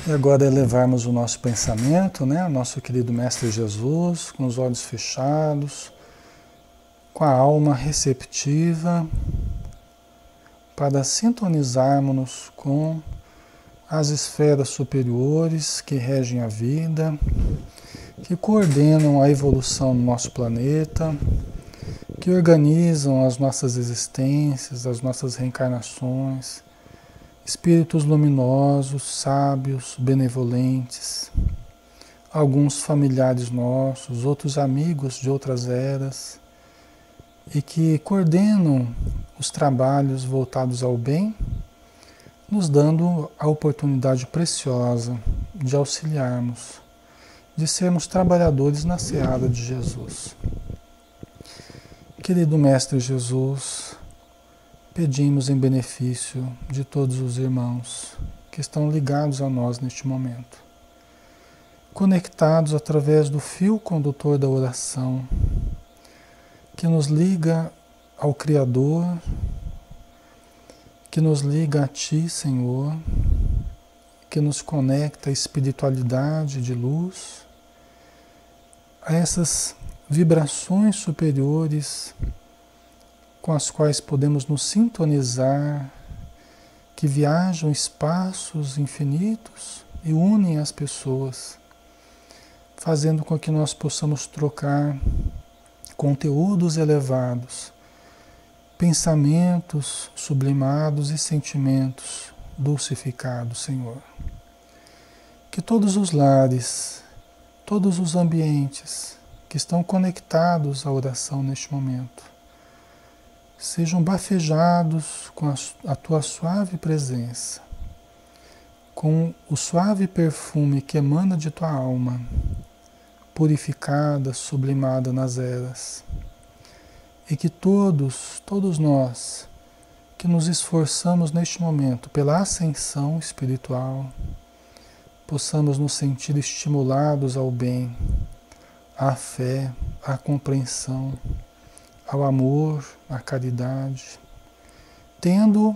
E agora elevarmos o nosso pensamento, né? Nosso querido Mestre Jesus, com os olhos fechados, com a alma receptiva, para sintonizarmos com as esferas superiores que regem a vida, que coordenam a evolução do nosso planeta, que organizam as nossas existências, as nossas reencarnações, espíritos luminosos, sábios, benevolentes, alguns familiares nossos, outros amigos de outras eras, e que coordenam os trabalhos voltados ao bem, nos dando a oportunidade preciosa de auxiliarmos, de sermos trabalhadores na seara de Jesus. Querido Mestre Jesus, pedimos em benefício de todos os irmãos que estão ligados a nós neste momento, conectados através do fio condutor da oração, que nos liga ao Criador, que nos liga a Ti, Senhor, que nos conecta à espiritualidade de luz, a essas vibrações superiores com as quais podemos nos sintonizar, que viajam espaços infinitos e unem as pessoas, fazendo com que nós possamos trocar conteúdos elevados, pensamentos sublimados e sentimentos dulcificados, Senhor. Que todos os lares, todos os ambientes que estão conectados à oração neste momento, sejam bafejados com a Tua suave presença, com o suave perfume que emana de Tua alma, purificada, sublimada nas eras. E que todos nós, que nos esforçamos neste momento pela ascensão espiritual, possamos nos sentir estimulados ao bem, à fé, à compreensão, ao amor, à caridade, tendo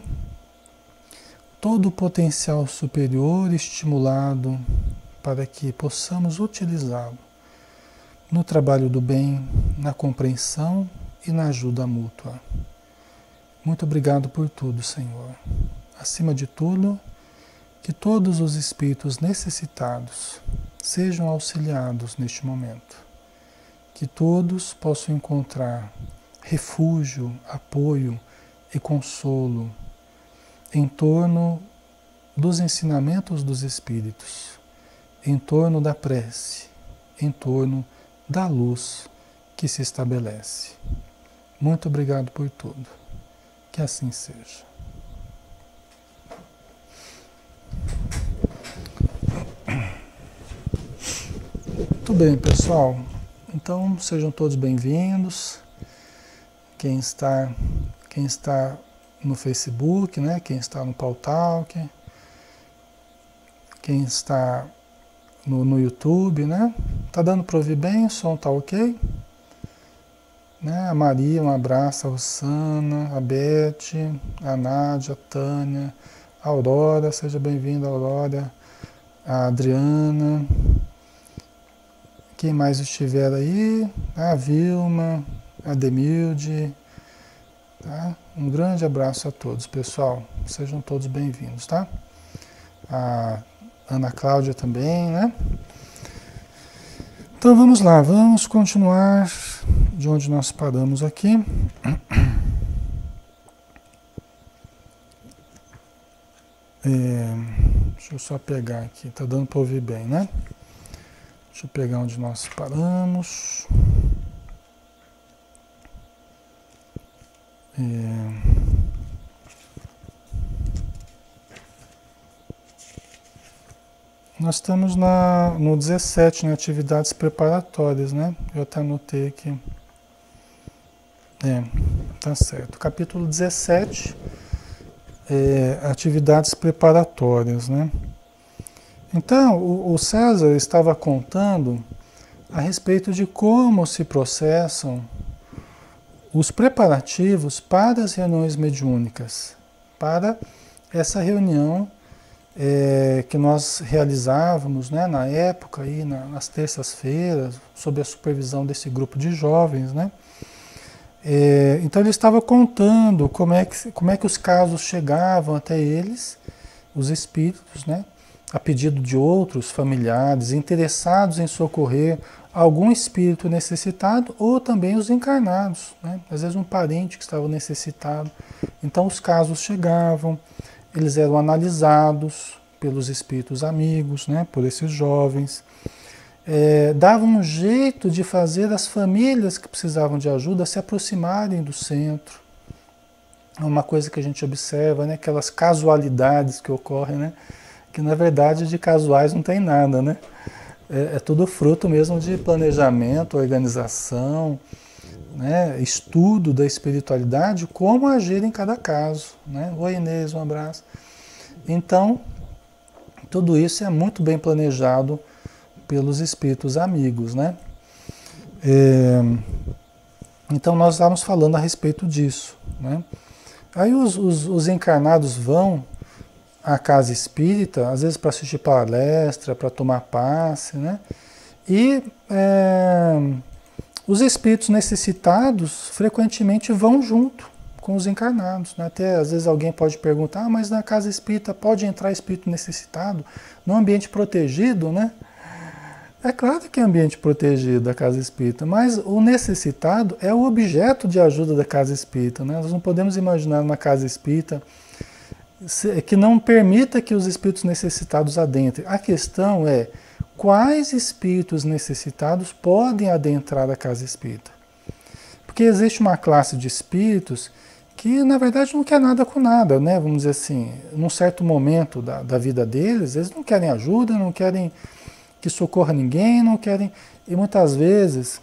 todo o potencial superior estimulado para que possamos utilizá-lo no trabalho do bem, na compreensão e na ajuda mútua. Muito obrigado por tudo, Senhor. Acima de tudo, que todos os espíritos necessitados sejam auxiliados neste momento. Que todos possam encontrar refúgio, apoio e consolo em torno dos ensinamentos dos Espíritos, em torno da prece, em torno da luz que se estabelece. Muito obrigado por tudo. Que assim seja. Muito bem, pessoal. Então, sejam todos bem-vindos. Quem está no Facebook, né? Quem está no Pautalk, quem está no YouTube, né? Tá dando para ouvir bem? O som tá ok? Né? A Maria, um abraço, a Rosana, a Beth, a Nádia, a Tânia, a Aurora, seja bem-vinda, Aurora, a Adriana, quem mais estiver aí, a Vilma, a Demilde, tá? Um grande abraço a todos, pessoal, sejam todos bem-vindos, tá? A Ana Cláudia também, né? Então vamos lá, vamos continuar de onde nós paramos aqui. Deixa eu só pegar aqui, tá dando para ouvir bem, né? Deixa eu pegar onde nós paramos. Nós estamos no 17, né? Atividades preparatórias, né? Eu até anotei aqui. Tá certo. Capítulo 17, atividades preparatórias, né? Então, o César estava contando a respeito de como se processam os preparativos para as reuniões mediúnicas, para essa reunião que nós realizávamos, né, na época, aí, nas terças-feiras, sob a supervisão desse grupo de jovens, né? Então ele estava contando como é que os casos chegavam até eles, os espíritos, né? A pedido de outros familiares interessados em socorrer algum espírito necessitado ou também os encarnados, né? Às vezes um parente que estava necessitado. Então os casos chegavam, eles eram analisados pelos espíritos amigos, né? Por esses jovens. Davam um jeito de fazer as famílias que precisavam de ajuda se aproximarem do centro. É uma coisa que a gente observa, né? Aquelas casualidades que ocorrem, né? Que na verdade de casuais não tem nada, né? É tudo fruto mesmo de planejamento, organização, né? Estudo da espiritualidade, como agir em cada caso, né? Oi Inês, um abraço. Então, tudo isso é muito bem planejado pelos espíritos amigos, né? Então nós estávamos falando a respeito disso, né? Aí os encarnados vão à casa espírita, às vezes para assistir palestra, para tomar passe, né? E os espíritos necessitados frequentemente vão junto com os encarnados, né? Até às vezes alguém pode perguntar, mas na casa espírita pode entrar espírito necessitado, num ambiente protegido, né? É claro que é ambiente protegido a casa espírita, mas o necessitado é o objeto de ajuda da casa espírita, né? Nós não podemos imaginar uma casa espírita que não permita que os espíritos necessitados adentrem. A questão é quais espíritos necessitados podem adentrar a casa espírita. Porque existe uma classe de espíritos que, na verdade, não quer nada com nada, né? Vamos dizer assim, num certo momento da vida deles, eles não querem ajuda, não querem que socorra ninguém, não querem... E muitas vezes,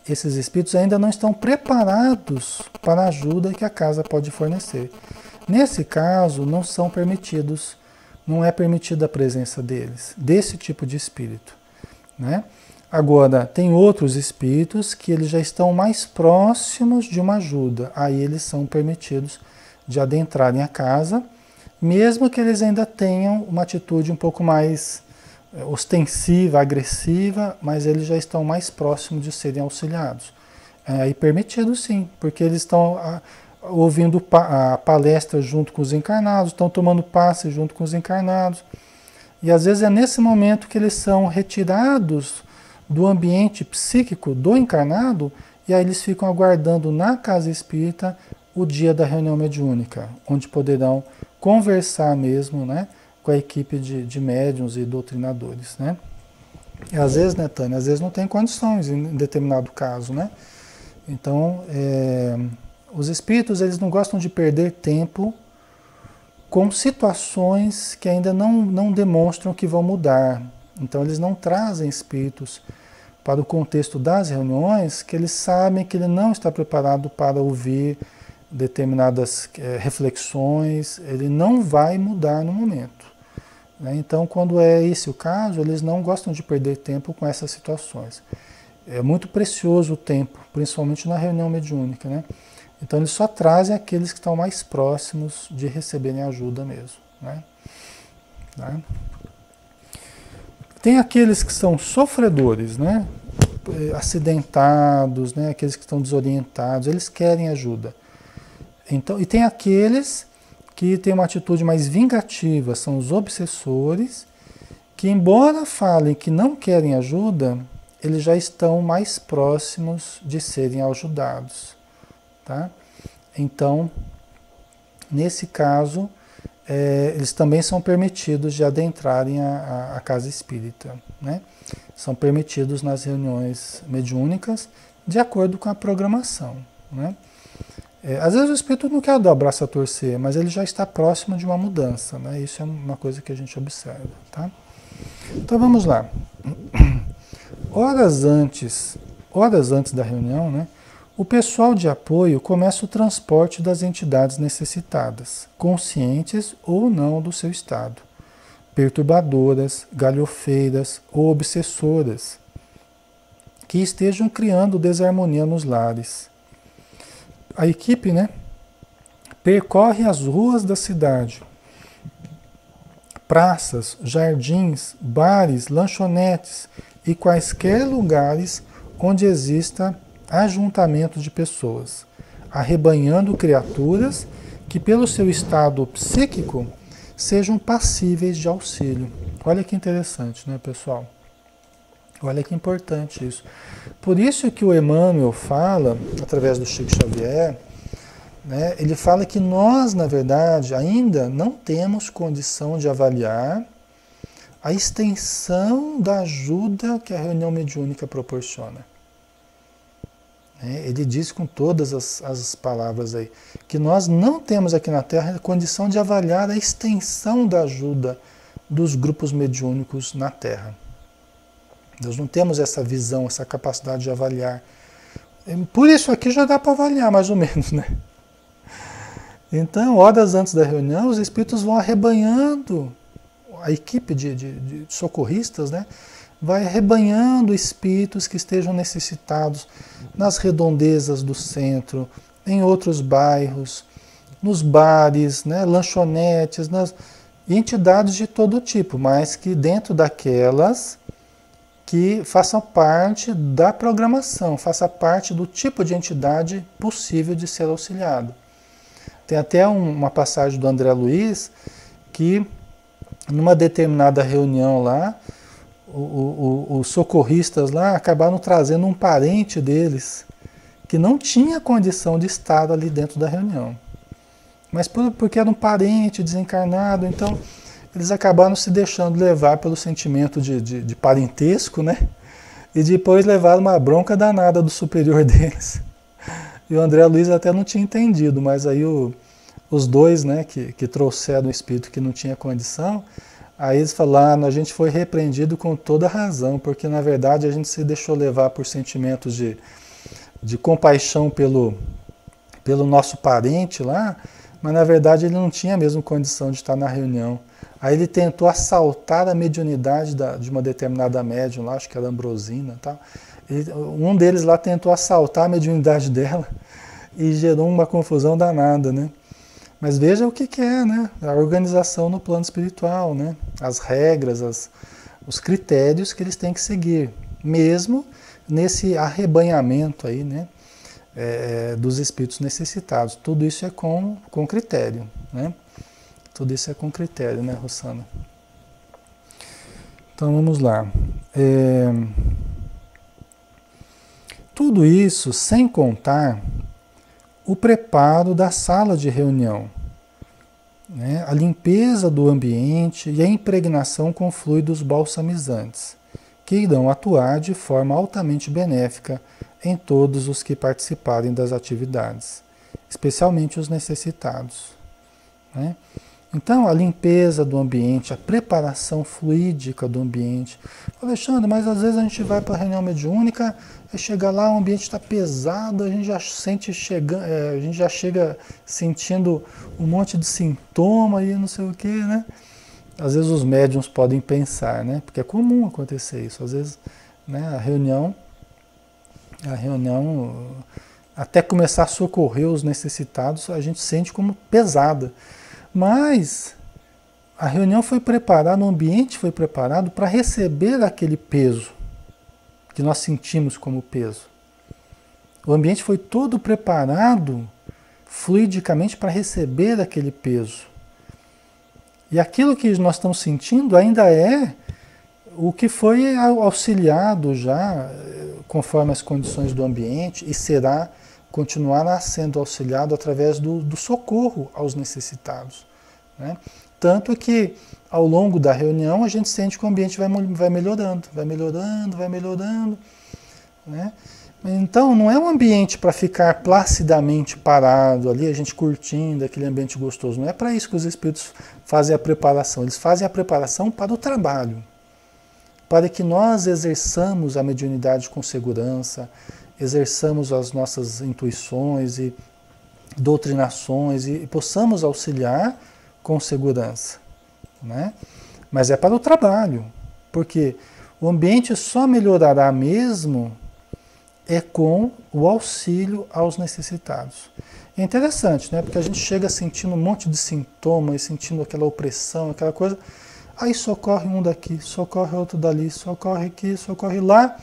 esses espíritos ainda não estão preparados para a ajuda que a casa pode fornecer. Nesse caso, não são permitidos, não é permitida a presença deles, desse tipo de espírito, né? Agora, tem outros espíritos que eles já estão mais próximos de uma ajuda, aí eles são permitidos de adentrarem a casa, mesmo que eles ainda tenham uma atitude um pouco mais ostensiva, agressiva, mas eles já estão mais próximos de serem auxiliados. É aí permitido sim, porque eles estão ouvindo a palestra junto com os encarnados, estão tomando passe junto com os encarnados. E às vezes é nesse momento que eles são retirados do ambiente psíquico do encarnado e aí eles ficam aguardando na casa espírita o dia da reunião mediúnica, onde poderão conversar mesmo, né, com a equipe de médiuns e doutrinadores, né? E às vezes, né, Tânia, às vezes não tem condições em determinado caso, né? Então, os espíritos, eles não gostam de perder tempo com situações que ainda não demonstram que vão mudar. Então, eles não trazem espíritos para o contexto das reuniões que eles sabem que ele não está preparado para ouvir determinadas reflexões, ele não vai mudar no momento. Então, quando é esse o caso, eles não gostam de perder tempo com essas situações. É muito precioso o tempo, principalmente na reunião mediúnica, né? Então, eles só trazem aqueles que estão mais próximos de receberem ajuda mesmo, né? Tá? Tem aqueles que são sofredores, né? Acidentados, né? Aqueles que estão desorientados, eles querem ajuda. Então, e tem aqueles que têm uma atitude mais vingativa, são os obsessores, que embora falem que não querem ajuda, eles já estão mais próximos de serem ajudados, tá? Então, nesse caso, eles também são permitidos de adentrarem a casa espírita, né? São permitidos nas reuniões mediúnicas de acordo com a programação, né? Às vezes o espírito não quer dar o braço a torcer, mas ele já está próximo de uma mudança, né? Isso é uma coisa que a gente observa, tá? Então vamos lá. Horas antes da reunião, né, o pessoal de apoio começa o transporte das entidades necessitadas, conscientes ou não do seu estado, perturbadoras, galhofeiras ou obsessoras, que estejam criando desarmonia nos lares. A equipe, né, percorre as ruas da cidade, praças, jardins, bares, lanchonetes e quaisquer lugares onde exista ajuntamento de pessoas, arrebanhando criaturas que, pelo seu estado psíquico, sejam passíveis de auxílio. Olha que interessante, né, pessoal? Olha que importante isso. Por isso que o Emmanuel fala, através do Chico Xavier, né, ele fala que nós, na verdade, ainda não temos condição de avaliar a extensão da ajuda que a reunião mediúnica proporciona. Ele diz com todas as palavras aí, que nós não temos aqui na Terra a condição de avaliar a extensão da ajuda dos grupos mediúnicos na Terra. Nós não temos essa visão, essa capacidade de avaliar. Por isso aqui já dá para avaliar, mais ou menos, né? Então, horas antes da reunião, os espíritos vão arrebanhando, a equipe de socorristas, né? Vai arrebanhando espíritos que estejam necessitados nas redondezas do centro, em outros bairros, nos bares, né? Lanchonetes, nas entidades de todo tipo, mas que dentro daquelas que façam parte da programação, faça parte do tipo de entidade possível de ser auxiliado. Tem até uma passagem do André Luiz que, numa determinada reunião lá, os socorristas lá acabaram trazendo um parente deles que não tinha condição de estar ali dentro da reunião. Mas porque era um parente desencarnado, então eles acabaram se deixando levar pelo sentimento de parentesco, né? E depois levaram uma bronca danada do superior deles. E o André Luiz até não tinha entendido, mas aí os dois, né, que trouxeram o espírito que não tinha condição, aí eles falaram, a gente foi repreendido com toda razão, porque na verdade a gente se deixou levar por sentimentos de compaixão pelo nosso parente lá, mas na verdade ele não tinha mesmo condição de estar na reunião. Aí ele tentou assaltar a mediunidade de uma determinada médium lá, acho que era Ambrosina e tal. Um deles lá tentou assaltar a mediunidade dela e gerou uma confusão danada, né? Mas veja o que é, né? A organização no plano espiritual, né? As regras, os critérios que eles têm que seguir, mesmo nesse arrebanhamento aí, né? Dos espíritos necessitados. Tudo isso é com critério, né? Tudo isso é com critério, né, Rosana? Então vamos lá. Tudo isso sem contar o preparo da sala de reunião, né? A limpeza do ambiente e a impregnação com fluidos balsamizantes, que irão atuar de forma altamente benéfica em todos os que participarem das atividades, especialmente os necessitados, né? Então, a limpeza do ambiente, a preparação fluídica do ambiente. Alexandre, mas às vezes a gente vai para a reunião mediúnica, chega lá, o ambiente está pesado, a gente já a gente já chega sentindo um monte de sintoma e não sei o quê, né? Às vezes os médiuns podem pensar, né? Porque é comum acontecer isso. Às vezes, né, a reunião, até começar a socorrer os necessitados, a gente sente como pesada. Mas a reunião foi preparada, o ambiente foi preparado para receber aquele peso que nós sentimos como peso. O ambiente foi todo preparado fluidicamente para receber aquele peso. E aquilo que nós estamos sentindo ainda é o que foi auxiliado já, conforme as condições do ambiente, e continuará sendo auxiliado através do socorro aos necessitados, né? Tanto que ao longo da reunião a gente sente que o ambiente vai melhorando, né? Então não é um ambiente para ficar placidamente parado ali, a gente curtindo aquele ambiente gostoso. Não é para isso que os espíritos fazem a preparação. Eles fazem a preparação para o trabalho, para que nós exerçamos a mediunidade com segurança, exerçamos as nossas intuições e doutrinações e possamos auxiliar com segurança, né? Mas é para o trabalho, porque o ambiente só melhorará mesmo com o auxílio aos necessitados. É interessante, né? Porque a gente chega sentindo um monte de sintomas, sentindo aquela opressão, aquela coisa, aí socorre um daqui, socorre outro dali, socorre aqui, socorre lá,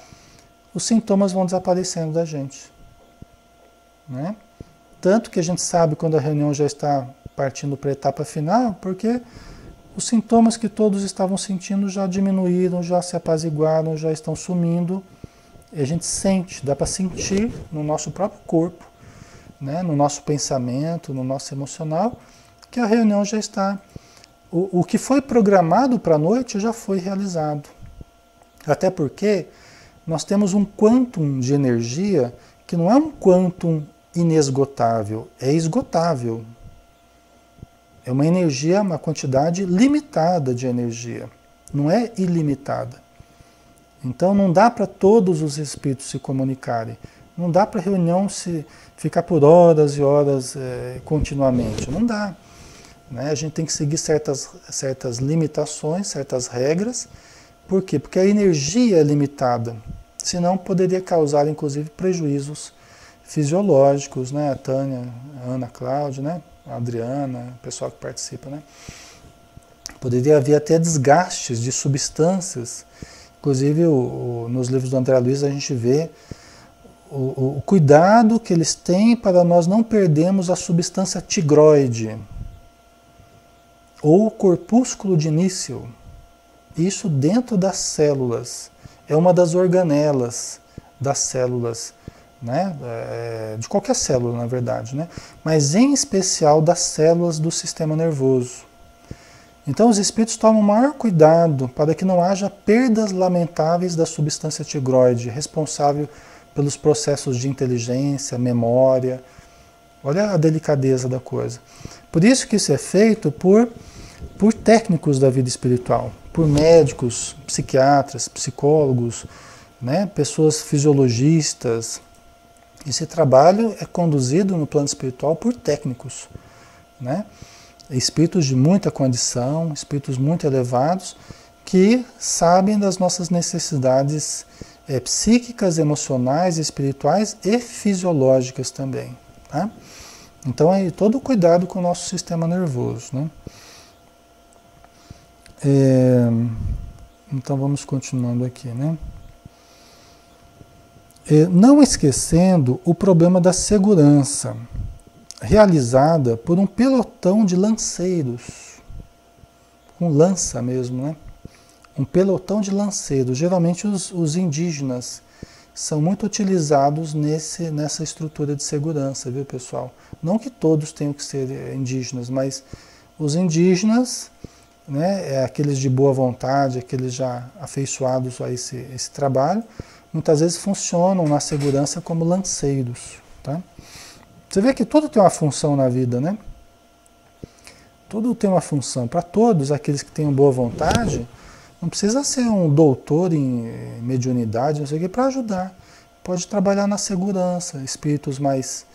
os sintomas vão desaparecendo da gente, né? Tanto que a gente sabe quando a reunião já está partindo para a etapa final, porque os sintomas que todos estavam sentindo já diminuíram, já se apaziguaram, já estão sumindo. E a gente sente, dá para sentir no nosso próprio corpo, né, no nosso pensamento, no nosso emocional, que a reunião já está... O que foi programado para a noite já foi realizado. Até porque nós temos um quantum de energia que não é um quantum inesgotável, é esgotável. É uma energia, uma quantidade limitada de energia, não é ilimitada. Então não dá para todos os espíritos se comunicarem, não dá para a reunião se ficar por horas e horas continuamente, não dá. Né? A gente tem que seguir certas limitações, certas regras. Por quê? Porque a energia é limitada, senão poderia causar inclusive prejuízos fisiológicos, né? A Tânia, a Ana Cláudia, né? A Adriana, o pessoal que participa, né? Poderia haver até desgastes de substâncias. Inclusive, nos livros do André Luiz, a gente vê o cuidado que eles têm para nós não perdermos a substância tigroide ou corpúsculo de Níssil. Isso dentro das células. É uma das organelas das células, né? De qualquer célula, na verdade, né? Mas em especial das células do sistema nervoso. Então os espíritos tomam o maior cuidado para que não haja perdas lamentáveis da substância tigroide, responsável pelos processos de inteligência, memória. Olha a delicadeza da coisa. Por isso que isso é feito por técnicos da vida espiritual, por médicos, psiquiatras, psicólogos, né? Pessoas fisiologistas. Esse trabalho é conduzido no plano espiritual por técnicos, né? Espíritos de muita condição, espíritos muito elevados, que sabem das nossas necessidades psíquicas, emocionais, espirituais e fisiológicas também. Tá? Então, é todo o cuidado com o nosso sistema nervoso. Né? Então, vamos continuando aqui. Né? Não esquecendo o problema da segurança, realizada por um pelotão de lanceiros, com lança mesmo, né? Um pelotão de lanceiros. Geralmente os indígenas são muito utilizados nessa estrutura de segurança, viu, pessoal? Não que todos tenham que ser indígenas, mas os indígenas, né, aqueles de boa vontade, aqueles já afeiçoados a esse trabalho, muitas vezes funcionam na segurança como lanceiros, tá? Você vê que tudo tem uma função na vida, né? Tudo tem uma função. Para todos aqueles que têm boa vontade, não precisa ser um doutor em mediunidade, não sei o que, para ajudar. Pode trabalhar na segurança, espíritos mais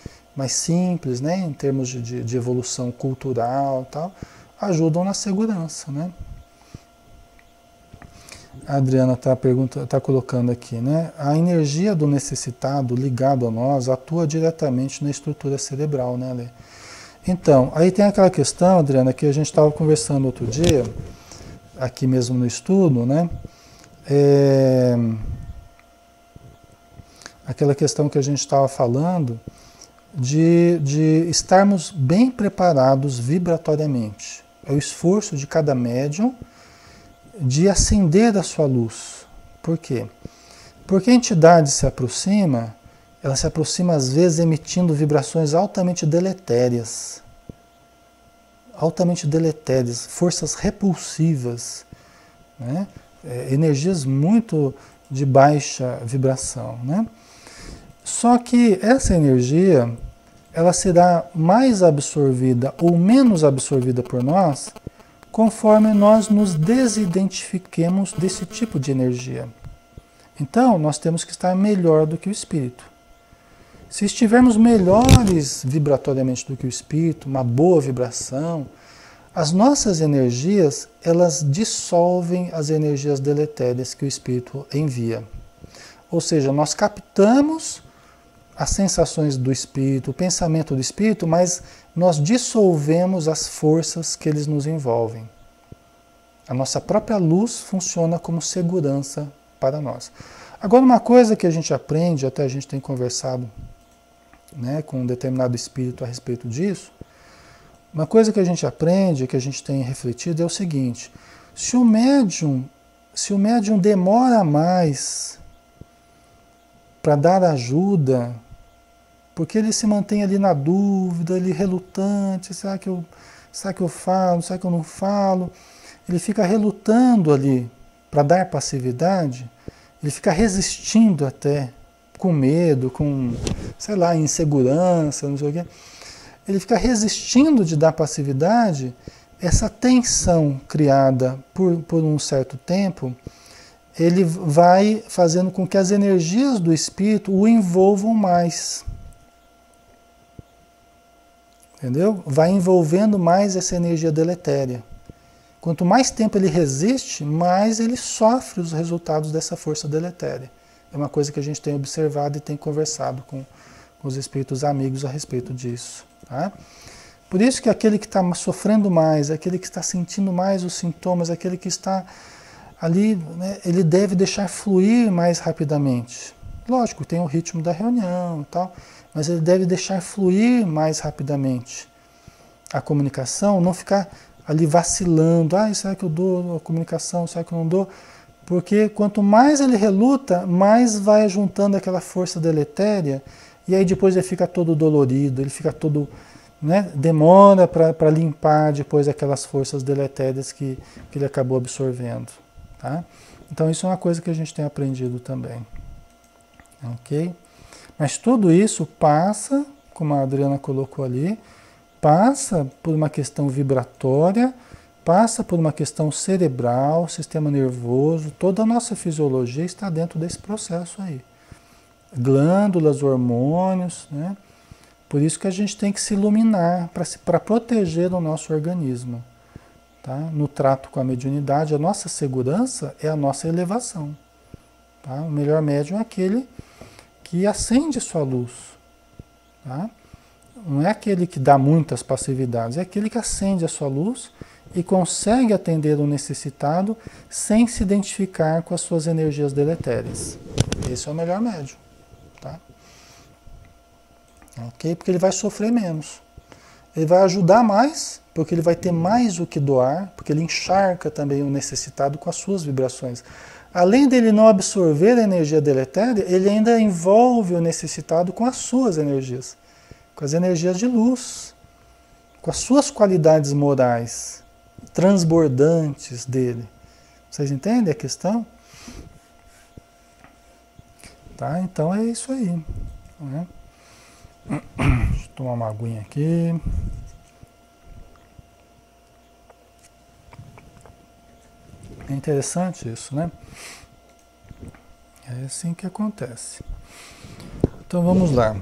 simples, né? Em termos de evolução cultural e tal, ajudam na segurança, né? A Adriana está colocando aqui, né? A energia do necessitado ligado a nós atua diretamente na estrutura cerebral, né, Lê? Então, aí tem aquela questão, Adriana, que a gente estava conversando outro dia, aqui mesmo no estudo, né? Aquela questão que a gente estava falando de estarmos bem preparados vibratoriamente. É o esforço de cada médium de acender a sua luz. Por quê? Porque a entidade se aproxima, ela se aproxima às vezes emitindo vibrações altamente deletérias. Altamente deletérias, forças repulsivas, né? Energias muito de baixa vibração, né? Só que essa energia, ela será mais absorvida ou menos absorvida por nós conforme nós nos desidentifiquemos desse tipo de energia. Então, nós temos que estar melhor do que o espírito. Se estivermos melhores vibratoriamente do que o espírito, uma boa vibração, as nossas energias, elas dissolvem as energias deletérias que o espírito envia. Ou seja, nós captamos as sensações do espírito, o pensamento do espírito, mas nós dissolvemos as forças que eles nos envolvem. A nossa própria luz funciona como segurança para nós. Agora, uma coisa que a gente aprende, até a gente tem conversado, né, com um determinado espírito a respeito disso, uma coisa que a gente aprende, que a gente tem refletido é o seguinte: se o médium demora mais para dar ajuda, porque ele se mantém ali na dúvida, ele relutante, será que eu falo, será que eu não falo? Ele fica relutando ali para dar passividade, ele fica resistindo até, com medo, com, sei lá, insegurança, não sei o quê. Ele fica resistindo de dar passividade. Essa tensão criada por um certo tempo, ele vai fazendo com que as energias do espírito o envolvam mais. Entendeu? Vai envolvendo mais essa energia deletéria. Quanto mais tempo ele resiste, mais ele sofre os resultados dessa força deletéria. É uma coisa que a gente tem observado e tem conversado com os espíritos amigos a respeito disso. Tá? Por isso que aquele que está sofrendo mais, aquele que está sentindo mais os sintomas, aquele que está ali, né, ele deve deixar fluir mais rapidamente. Lógico, tem o ritmo da reunião e tal, mas ele deve deixar fluir mais rapidamente a comunicação, não ficar ali vacilando. Será que eu dou a comunicação, será que eu não dou? Porque quanto mais ele reluta, mais vai juntando aquela força deletéria, e aí depois ele fica todo dolorido, ele fica todo, né, demora para limpar depois aquelas forças deletérias que ele acabou absorvendo. Tá? Então isso é uma coisa que a gente tem aprendido também. Ok? Mas tudo isso passa, como a Adriana colocou ali, passa por uma questão vibratória, passa por uma questão cerebral, sistema nervoso, toda a nossa fisiologia está dentro desse processo aí. Glândulas, hormônios, né? Por isso que a gente tem que se iluminar para proteger o nosso organismo. Tá? No trato com a mediunidade, a nossa segurança é a nossa elevação. Tá? O melhor médium é aquele que acende sua luz. Tá? Não é aquele que dá muitas passividades, é aquele que acende a sua luz e consegue atender o necessitado sem se identificar com as suas energias deletérias. Esse é o melhor médium. Tá? Ok? Porque ele vai sofrer menos. Ele vai ajudar mais, porque ele vai ter mais o que doar, porque ele encharca também o necessitado com as suas vibrações. Além dele não absorver a energia deletéria, ele ainda envolve o necessitado com as suas energias, com as energias de luz, com as suas qualidades morais transbordantes dele. Vocês entendem a questão? Tá? Então é isso aí. Né? Deixa eu tomar uma aguinha aqui. É interessante isso, né? É assim que acontece. Então vamos lá.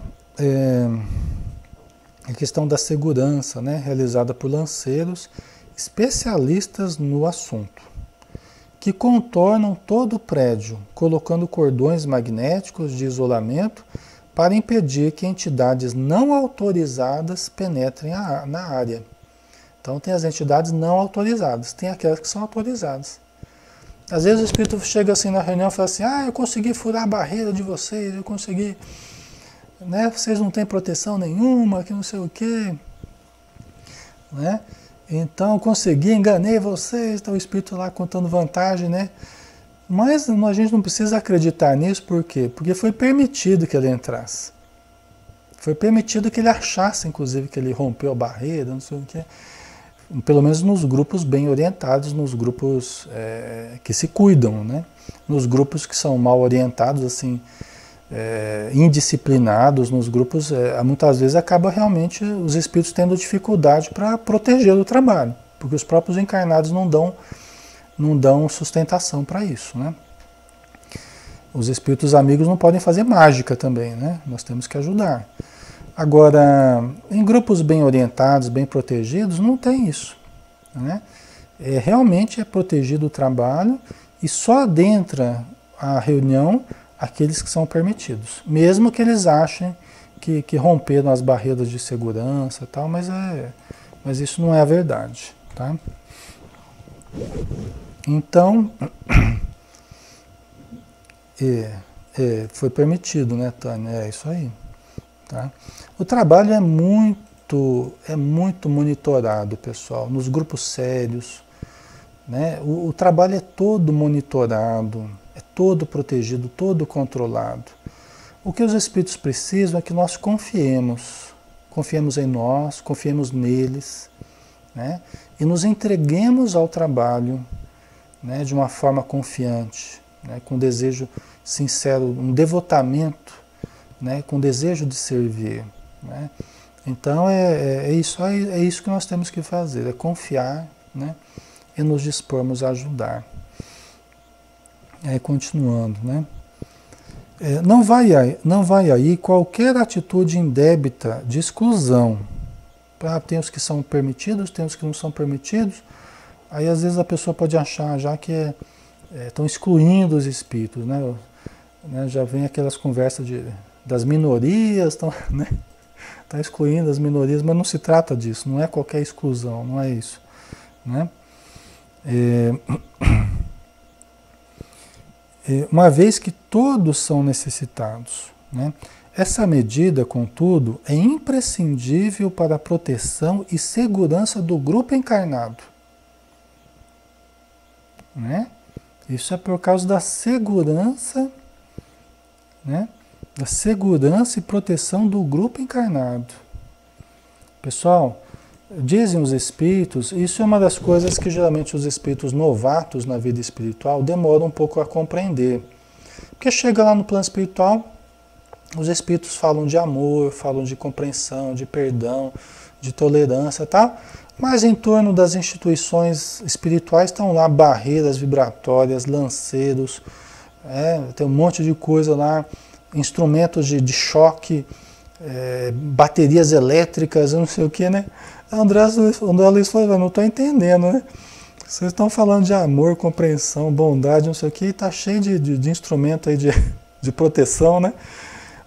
A questão da segurança, né? Realizada por lanceiros especialistas no assunto, que contornam todo o prédio, colocando cordões magnéticos de isolamento para impedir que entidades não autorizadas penetrem na área. Então tem as entidades não autorizadas, tem aquelas que são autorizadas. Às vezes o espírito chega assim na reunião e fala assim: eu consegui furar a barreira de vocês, eu consegui, né? Vocês não têm proteção nenhuma, que não sei o quê, né? Então eu consegui, enganei vocês, está o espírito lá contando vantagem, né? Mas a gente não precisa acreditar nisso, por quê? Porque foi permitido que ele entrasse. Foi permitido que ele achasse, inclusive, que ele rompeu a barreira, não sei o quê. Pelo menos nos grupos bem orientados, nos grupos que se cuidam, né? Nos grupos que são mal orientados, assim, indisciplinados, nos grupos, muitas vezes acaba realmente os espíritos tendo dificuldade para proteger o trabalho, porque os próprios encarnados não dão sustentação para isso, né? Os espíritos amigos não podem fazer mágica também, né? Nós temos que ajudar. Agora, em grupos bem orientados, bem protegidos, não tem isso, né? Realmente é protegido o trabalho e só adentra a reunião aqueles que são permitidos, mesmo que eles achem que romperam as barreiras de segurança e tal, mas isso não é a verdade, tá? Então, foi permitido, né, Tânia? É isso aí. Tá? O trabalho é muito monitorado, pessoal, nos grupos sérios, né? O trabalho é todo monitorado, é todo protegido, todo controlado. O que os espíritos precisam é que nós confiemos em nós, confiemos neles, né? E nos entreguemos ao trabalho, né, de uma forma confiante, né, com desejo sincero, um devotamento, né, com desejo de servir. Né? Então é isso que nós temos que fazer, é confiar, né, e nos dispormos a ajudar. Continuando, né? Não vai aí qualquer atitude indébita de exclusão. Tem os que são permitidos, tem os que não são permitidos. Aí às vezes a pessoa pode achar já que estão excluindo os espíritos, né? Já vem aquelas conversas das minorias, né? Tá excluindo as minorias, mas não se trata disso, não é qualquer exclusão, não é isso, né? Uma vez que todos são necessitados, né? Essa medida, contudo, é imprescindível para a proteção e segurança do grupo encarnado, né? Isso é por causa da segurança, né? Da segurança e proteção do grupo encarnado. Pessoal, dizem os espíritos, isso é uma das coisas que geralmente os espíritos novatos na vida espiritual demoram um pouco a compreender. Porque chega lá no plano espiritual, os espíritos falam de amor, falam de compreensão, de perdão, de tolerância, tá? Mas em torno das instituições espirituais estão lá barreiras vibratórias, lanceiros, tem um monte de coisa lá, instrumentos de choque, baterias elétricas, eu não sei o que, né? André Luiz falou, não estou entendendo, né? Vocês estão falando de amor, compreensão, bondade, não sei o que, e está cheio de instrumento aí de proteção, né?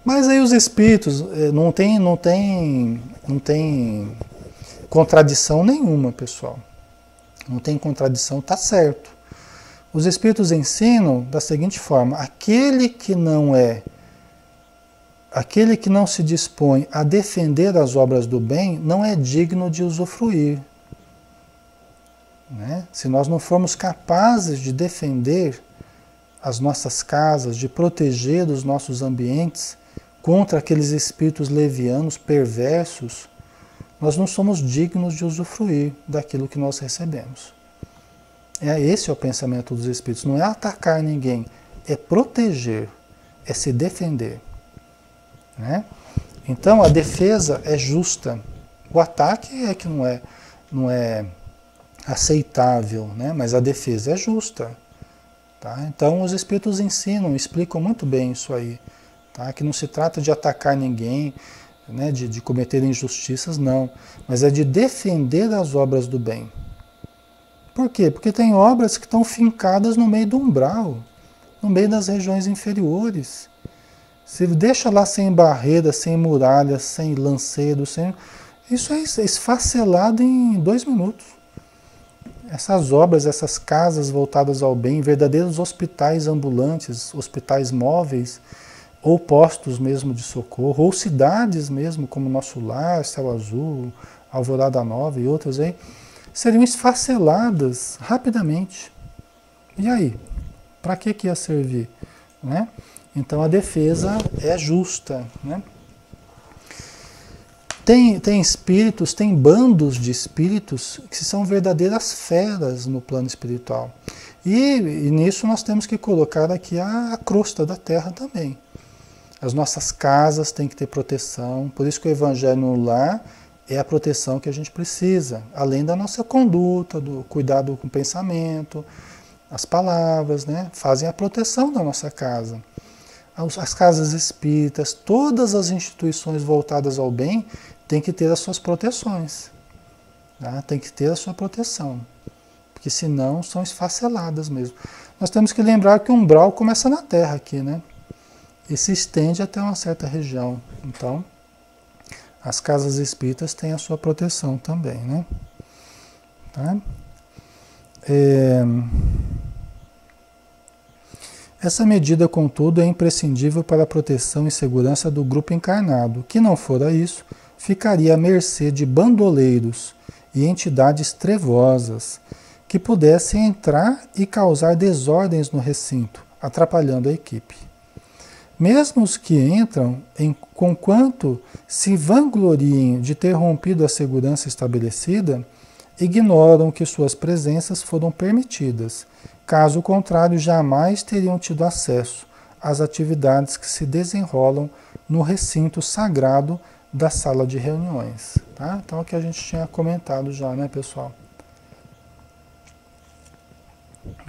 Mas aí os espíritos não tem contradição nenhuma, pessoal. Não tem contradição, tá certo. Os espíritos ensinam da seguinte forma: aquele que não se dispõe a defender as obras do bem não é digno de usufruir. Né? Se nós não formos capazes de defender as nossas casas, de proteger os nossos ambientes contra aqueles espíritos levianos, perversos, nós não somos dignos de usufruir daquilo que nós recebemos. Esse é o pensamento dos espíritos. Não é atacar ninguém, é proteger, é se defender. Né? Então a defesa é justa. O ataque é que não é aceitável, né? Mas a defesa é justa. Tá? Então os espíritos ensinam, explicam muito bem isso aí. Tá? Que não se trata de atacar ninguém, né? de cometer injustiças, não. Mas é de defender as obras do bem. Por quê? Porque tem obras que estão fincadas no meio do umbral, no meio das regiões inferiores. Se deixa lá sem barreiras, sem muralhas, sem lanceiros, isso é esfacelado em 2 minutos. Essas obras, essas casas voltadas ao bem, verdadeiros hospitais ambulantes, hospitais móveis, ou postos mesmo de socorro, ou cidades mesmo, como Nosso Lar, Céu Azul, Alvorada Nova e outras aí, seriam esfaceladas rapidamente. E aí? Para que ia servir? Né? Então a defesa é justa. Né? Tem espíritos, tem bandos de espíritos que são verdadeiras feras no plano espiritual. E nisso nós temos que colocar aqui a crosta da terra também. As nossas casas têm que ter proteção, por isso que o Evangelho no lar é a proteção que a gente precisa, além da nossa conduta, do cuidado com o pensamento, as palavras, né? Fazem a proteção da nossa casa. As casas espíritas, todas as instituições voltadas ao bem têm que ter as suas proteções. Tá? Tem que ter a sua proteção, porque senão são esfaceladas mesmo. Nós temos que lembrar que o umbral começa na Terra aqui, né? E se estende até uma certa região. Então, as casas espíritas têm a sua proteção também, né? Tá? Essa medida, contudo, é imprescindível para a proteção e segurança do grupo encarnado, que não fora isso, ficaria à mercê de bandoleiros e entidades trevosas que pudessem entrar e causar desordens no recinto, atrapalhando a equipe. Mesmo os que entram, conquanto se vangloriem de ter rompido a segurança estabelecida, ignoram que suas presenças foram permitidas. Caso contrário, jamais teriam tido acesso às atividades que se desenrolam no recinto sagrado da sala de reuniões. Tá? Então, o que a gente tinha comentado já, né, pessoal?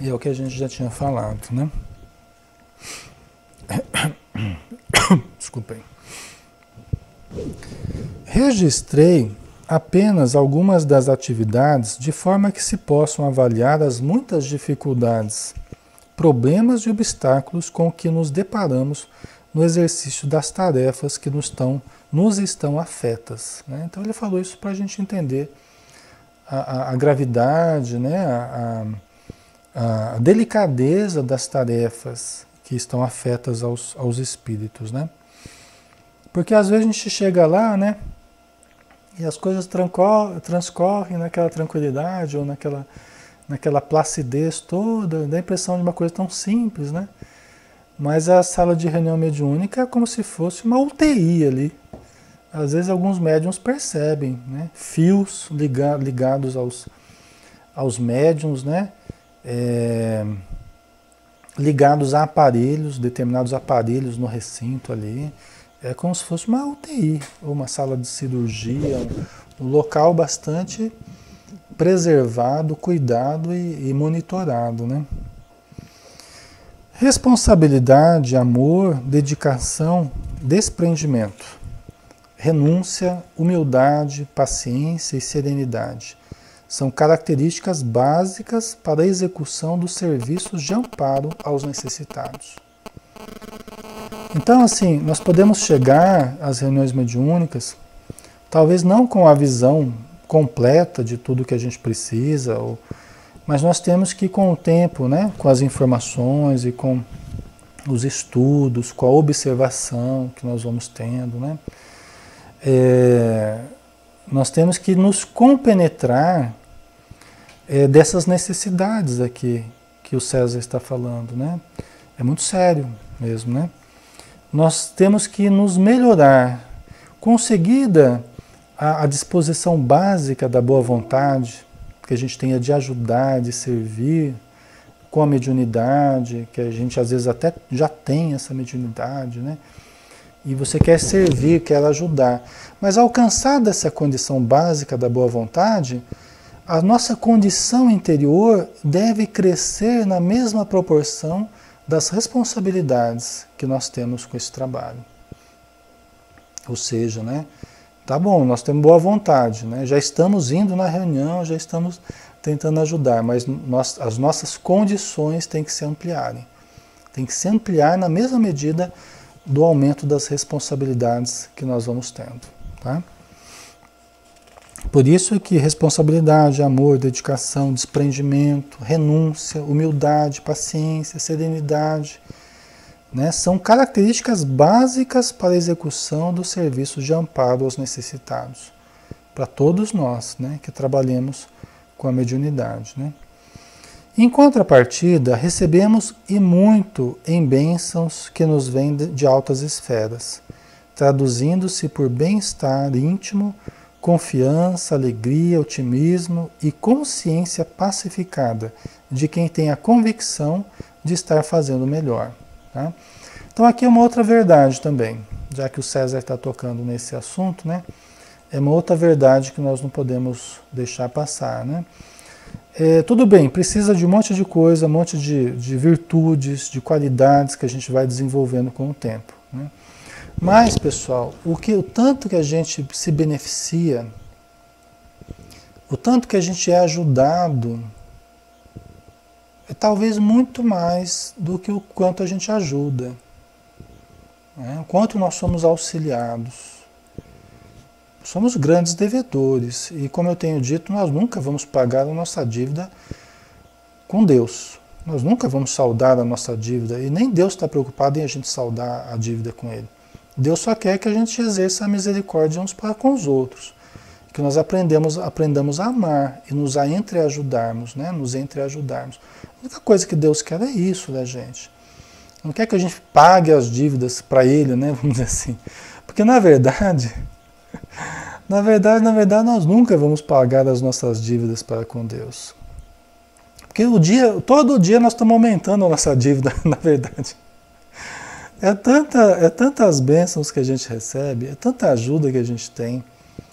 E é o que a gente já tinha falado, né? Desculpem. Registrei apenas algumas das atividades de forma que se possam avaliar as muitas dificuldades, problemas e obstáculos com que nos deparamos no exercício das tarefas que nos estão afetas. Né? Então ele falou isso para a gente entender a gravidade, né? A delicadeza das tarefas que estão afetas aos espíritos. Né? Porque às vezes a gente chega lá, né? E as coisas transcorrem naquela tranquilidade ou naquela placidez toda, dá a impressão de uma coisa tão simples, né? Mas a sala de reunião mediúnica é como se fosse uma UTI ali. Às vezes alguns médiuns percebem, né? Fios ligados aos médiuns, né? Ligados a aparelhos, determinados aparelhos no recinto ali. É como se fosse uma UTI, ou uma sala de cirurgia, um local bastante preservado, cuidado e monitorado, né? Responsabilidade, amor, dedicação, desprendimento, renúncia, humildade, paciência e serenidade são características básicas para a execução dos serviços de amparo aos necessitados. Então, assim, nós podemos chegar às reuniões mediúnicas, talvez não com a visão completa de tudo que a gente precisa, mas nós temos que, com o tempo, né, com as informações e com os estudos, com a observação que nós vamos tendo, né, nós temos que nos compenetrar dessas necessidades aqui que o César está falando, né? É muito sério mesmo, né? Nós temos que nos melhorar. Conseguida a disposição básica da boa vontade, que a gente tenha de ajudar, de servir, com a mediunidade, que a gente às vezes até já tem essa mediunidade, né? E você quer servir, quer ajudar. Mas alcançada essa condição básica da boa vontade, a nossa condição interior deve crescer na mesma proporção das responsabilidades que nós temos com esse trabalho. Ou seja, né? Tá bom, nós temos boa vontade, né? Já estamos indo na reunião, já estamos tentando ajudar, mas as nossas condições têm que se ampliarem. Tem que se ampliar na mesma medida do aumento das responsabilidades que nós vamos tendo, tá? Por isso que responsabilidade, amor, dedicação, desprendimento, renúncia, humildade, paciência, serenidade, né, são características básicas para a execução dos serviços de amparo aos necessitados, para todos nós, né, que trabalhemos com a mediunidade, né. Em contrapartida, recebemos e muito em bênçãos que nos vêm de altas esferas, traduzindo-se por bem-estar íntimo, confiança, alegria, otimismo e consciência pacificada de quem tem a convicção de estar fazendo melhor. Tá? Então aqui é uma outra verdade também, já que o César está tocando nesse assunto, né? É uma outra verdade que nós não podemos deixar passar, né? Tudo bem, precisa de um monte de coisa, um monte de virtudes, de qualidades que a gente vai desenvolvendo com o tempo, né? Mas, pessoal, o tanto que a gente se beneficia, o tanto que a gente é ajudado, é talvez muito mais do que o quanto a gente ajuda, né? O quanto nós somos auxiliados. Somos grandes devedores e, como eu tenho dito, nós nunca vamos pagar a nossa dívida com Deus. Nós nunca vamos saldar a nossa dívida e nem Deus está preocupado em a gente saldar a dívida com Ele. Deus só quer que a gente exerça a misericórdia uns para com os outros, que nós aprendamos a amar e nos a entreajudarmos, né? Nos entreajudarmos. A única coisa que Deus quer é isso da gente. Não quer que a gente pague as dívidas para Ele, né? Vamos dizer assim. Porque na verdade, nós nunca vamos pagar as nossas dívidas para com Deus. Porque todo dia nós estamos aumentando a nossa dívida, na verdade. É tantas bênçãos que a gente recebe, é tanta ajuda que a gente tem,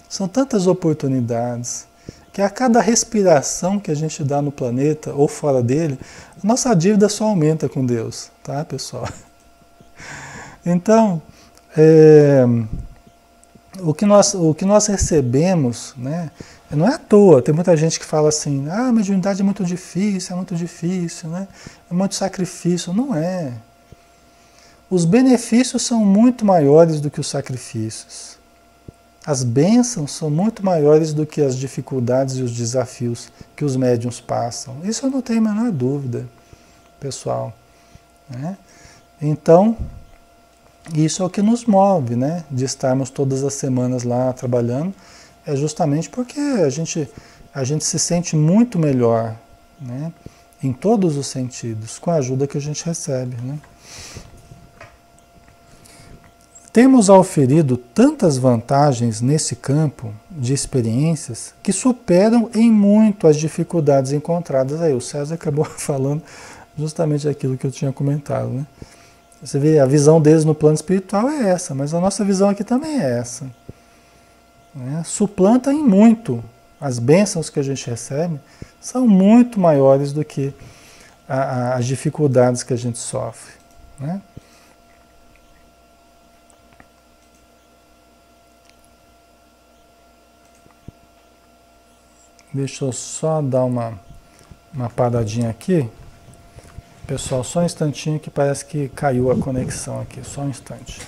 são tantas oportunidades, que a cada respiração que a gente dá no planeta ou fora dele, a nossa dívida só aumenta com Deus, tá, pessoal? Então, o que nós recebemos, né, não é à toa. Tem muita gente que fala assim, a mediunidade é muito difícil, né? É muito sacrifício. Não é. Os benefícios são muito maiores do que os sacrifícios. As bênçãos são muito maiores do que as dificuldades e os desafios que os médiuns passam. Isso eu não tenho a menor dúvida, pessoal, né? Então, isso é o que nos move, né? De estarmos todas as semanas lá trabalhando. É justamente porque a gente se sente muito melhor, né? Em todos os sentidos, com a ajuda que a gente recebe, né? Temos auferido tantas vantagens nesse campo de experiências que superam em muito as dificuldades encontradas. Aí o César acabou falando justamente aquilo que eu tinha comentado, né? Você vê, a visão deles no plano espiritual é essa, mas a nossa visão aqui também é essa. Né? Suplanta em muito. As bênçãos que a gente recebe são muito maiores do que as dificuldades que a gente sofre. Né? Deixa eu só dar uma paradinha aqui. Pessoal, só um instantinho que parece que caiu a conexão aqui. Só um instante.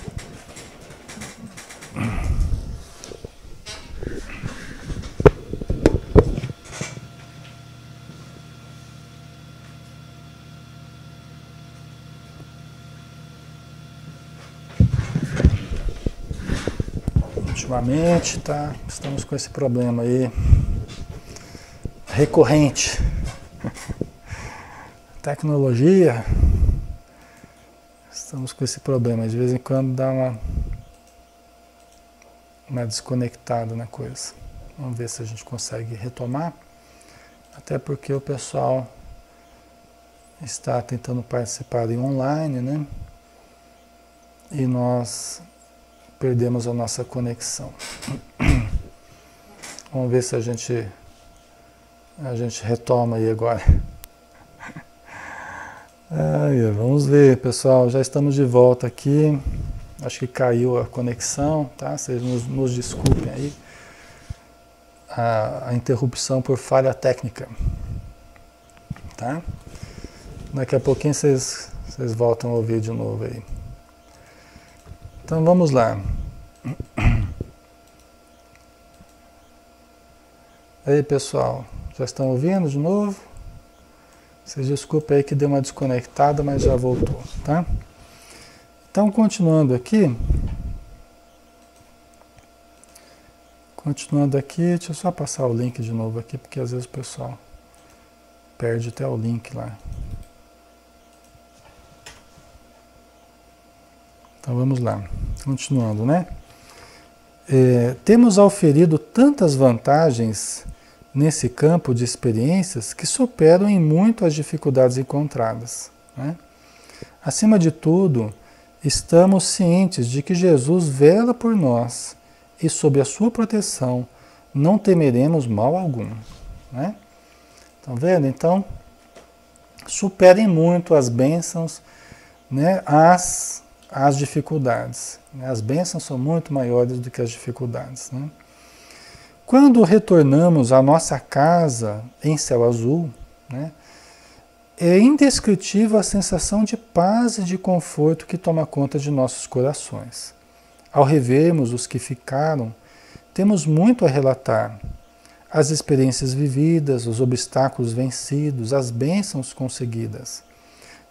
Ultimamente, tá? Estamos com esse problema aí recorrente. Tecnologia, estamos com esse problema. De vez em quando dá uma desconectada na coisa. Vamos ver se a gente consegue retomar. Até porque o pessoal está tentando participar em online, né? E nós perdemos a nossa conexão. Vamos ver se a gente retoma aí agora. Vamos ver, pessoal. Já estamos de volta aqui. Acho que caiu a conexão, tá? Vocês nos desculpem aí a interrupção por falha técnica, tá? Daqui a pouquinho vocês voltam a ouvir de novo aí. Então vamos lá. Aí, pessoal, já estão ouvindo de novo? Vocês desculpem aí que deu uma desconectada, mas já voltou, tá? Então, continuando aqui, deixa eu só passar o link de novo aqui, porque às vezes o pessoal perde até o link lá. Então vamos lá, continuando, né? Temos auferido tantas vantagens nesse campo de experiências que superam em muito as dificuldades encontradas, né? Acima de tudo, estamos cientes de que Jesus vela por nós e sob a sua proteção não temeremos mal algum, né? Estão vendo? Então, superem muito as bênçãos, né, as dificuldades. As bênçãos são muito maiores do que as dificuldades, né? Quando retornamos à nossa casa em céu azul, né, é indescritível a sensação de paz e de conforto que toma conta de nossos corações. Ao revermos os que ficaram, temos muito a relatar. as experiências vividas, os obstáculos vencidos, as bênçãos conseguidas.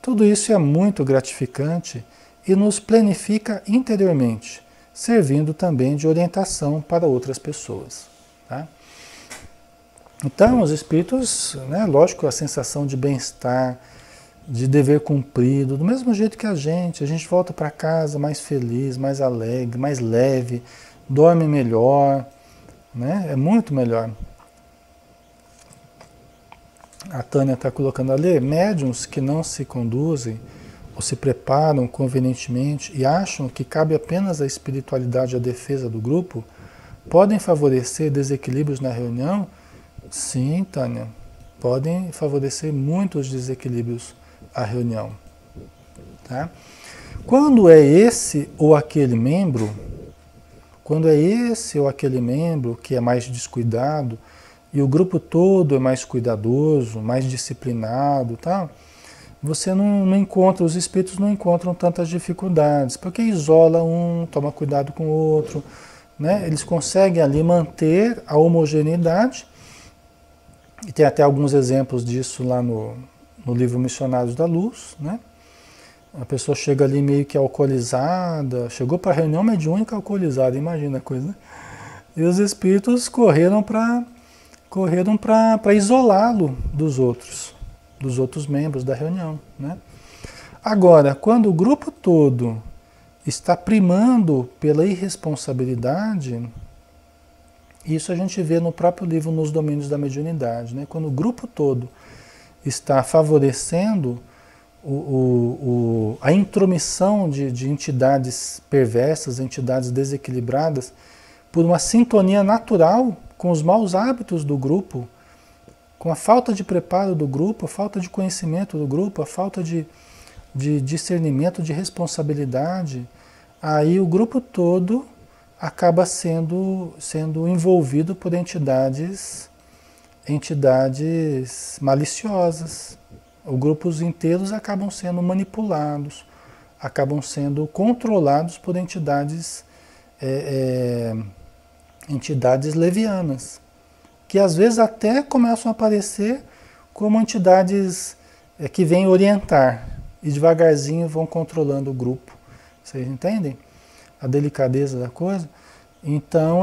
Tudo isso é muito gratificante e nos planifica interiormente, servindo também de orientação para outras pessoas. Tá? Então, os espíritos, né, lógico, a sensação de bem-estar, de dever cumprido, do mesmo jeito que a gente volta para casa mais feliz, mais alegre, mais leve, dorme melhor, né? É muito melhor. A Tânia está colocando ali, médiuns que não se conduzem ou se preparam convenientemente e acham que cabe apenas a espiritualidade à defesa do grupo, podem favorecer desequilíbrios na reunião? Sim, Tânia, podem favorecer muitos desequilíbrios à reunião. Tá? Quando é esse ou aquele membro, que é mais descuidado e o grupo todo é mais cuidadoso, mais disciplinado, tá? Você não encontra, os espíritos não encontram tantas dificuldades, porque isola um, toma cuidado com o outro, né? Eles conseguem ali manter a homogeneidade, e tem até alguns exemplos disso lá no livro Missionários da Luz, né? A pessoa chega ali meio que alcoolizada, chegou para a reunião mediúnica alcoolizada, imagina a coisa, né? E os espíritos correram para isolá-lo dos outros membros da reunião, né? Agora, quando o grupo todo está primando pela irresponsabilidade, isso a gente vê no próprio livro Nos Domínios da Mediunidade, né? Quando o grupo todo está favorecendo a intromissão de entidades perversas, entidades desequilibradas, por uma sintonia natural com os maus hábitos do grupo, com a falta de preparo do grupo, a falta de conhecimento do grupo, a falta de discernimento, de responsabilidade, aí o grupo todo acaba sendo envolvido por entidades maliciosas. Os grupos inteiros acabam sendo manipulados, acabam sendo controlados por entidades levianas, que às vezes até começam a aparecer como entidades que vêm orientar e devagarzinho vão controlando o grupo. Vocês entendem a delicadeza da coisa? Então,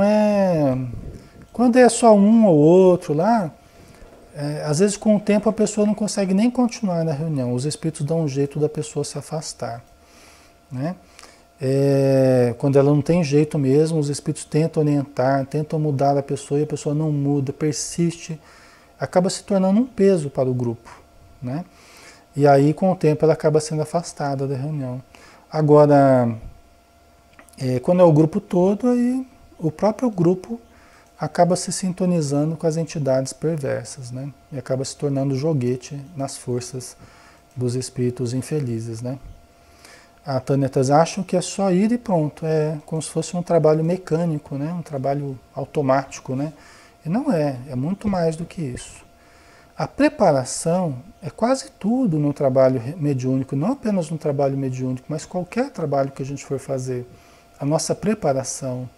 quando é só um ou outro lá, às vezes com o tempo a pessoa não consegue nem continuar na reunião, os espíritos dão um jeito da pessoa se afastar, né? Quando ela não tem jeito mesmo, os espíritos tentam orientar, tentam mudar a pessoa e a pessoa não muda, persiste, acaba se tornando um peso para o grupo, né? E aí com o tempo ela acaba sendo afastada da reunião. Agora, quando é o grupo todo, aí o próprio grupo acaba se sintonizando com as entidades perversas, né? E acaba se tornando joguete nas forças dos espíritos infelizes, né? A Tânia acham que é só ir e pronto, é como se fosse um trabalho mecânico, né? Um trabalho automático, né? E não é muito mais do que isso. A preparação é quase tudo no trabalho mediúnico, não apenas no trabalho mediúnico, mas qualquer trabalho que a gente for fazer. A nossa preparação,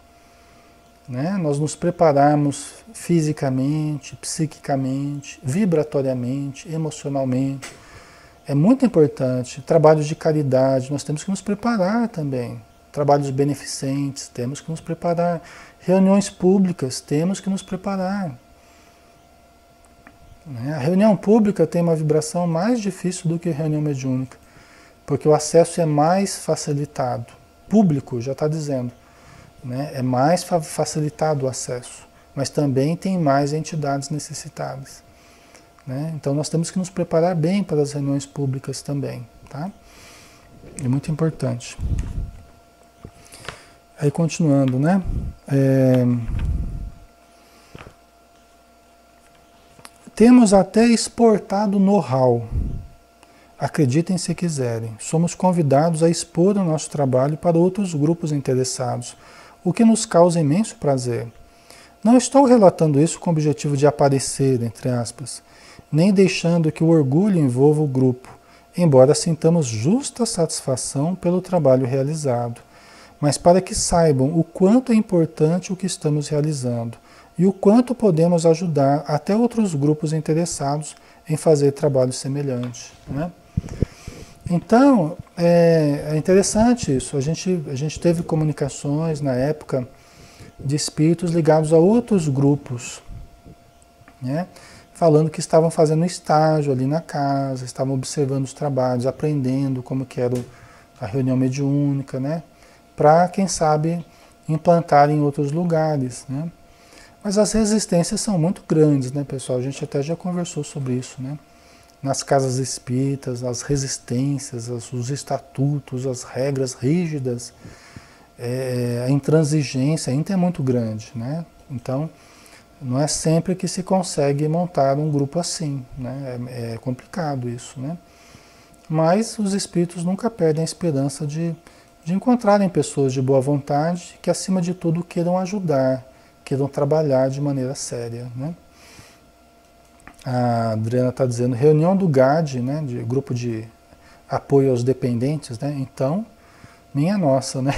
né? Nós nos prepararmos fisicamente, psiquicamente, vibratoriamente, emocionalmente. É muito importante. Trabalhos de caridade, nós temos que nos preparar também. Trabalhos beneficentes, temos que nos preparar. Reuniões públicas, temos que nos preparar. A reunião pública tem uma vibração mais difícil do que a reunião mediúnica, porque o acesso é mais facilitado. Público, já está dizendo, né? É mais facilitado o acesso, mas também tem mais entidades necessitadas, né? Então nós temos que nos preparar bem para as reuniões públicas também, tá? É muito importante. Aí continuando, né? Temos até exportado know-how. Acreditem se quiserem. Somos convidados a expor o nosso trabalho para outros grupos interessados, o que nos causa imenso prazer. Não estou relatando isso com o objetivo de aparecer, entre aspas, nem deixando que o orgulho envolva o grupo, embora sintamos justa satisfação pelo trabalho realizado. mas para que saibam o quanto é importante o que estamos realizando e o quanto podemos ajudar até outros grupos interessados em fazer trabalho semelhante, né? Então, é interessante isso. A gente teve comunicações na época de espíritos ligados a outros grupos, né? Falando que estavam fazendo estágio ali na casa, estavam observando os trabalhos, aprendendo como que era a reunião mediúnica, né? Para, quem sabe, implantar em outros lugares, né? Mas as resistências são muito grandes, né, pessoal? A gente até já conversou sobre isso, né? Nas casas espíritas, as resistências, os estatutos, as regras rígidas, a intransigência ainda é muito grande, né? Então, não é sempre que se consegue montar um grupo assim, né? É complicado isso, né? Mas os espíritos nunca perdem a esperança de encontrarem pessoas de boa vontade que, acima de tudo, queiram ajudar, queiram trabalhar de maneira séria, né? A Adriana está dizendo, reunião do GAD, né, de grupo de apoio aos dependentes, né? Então, minha nossa, né?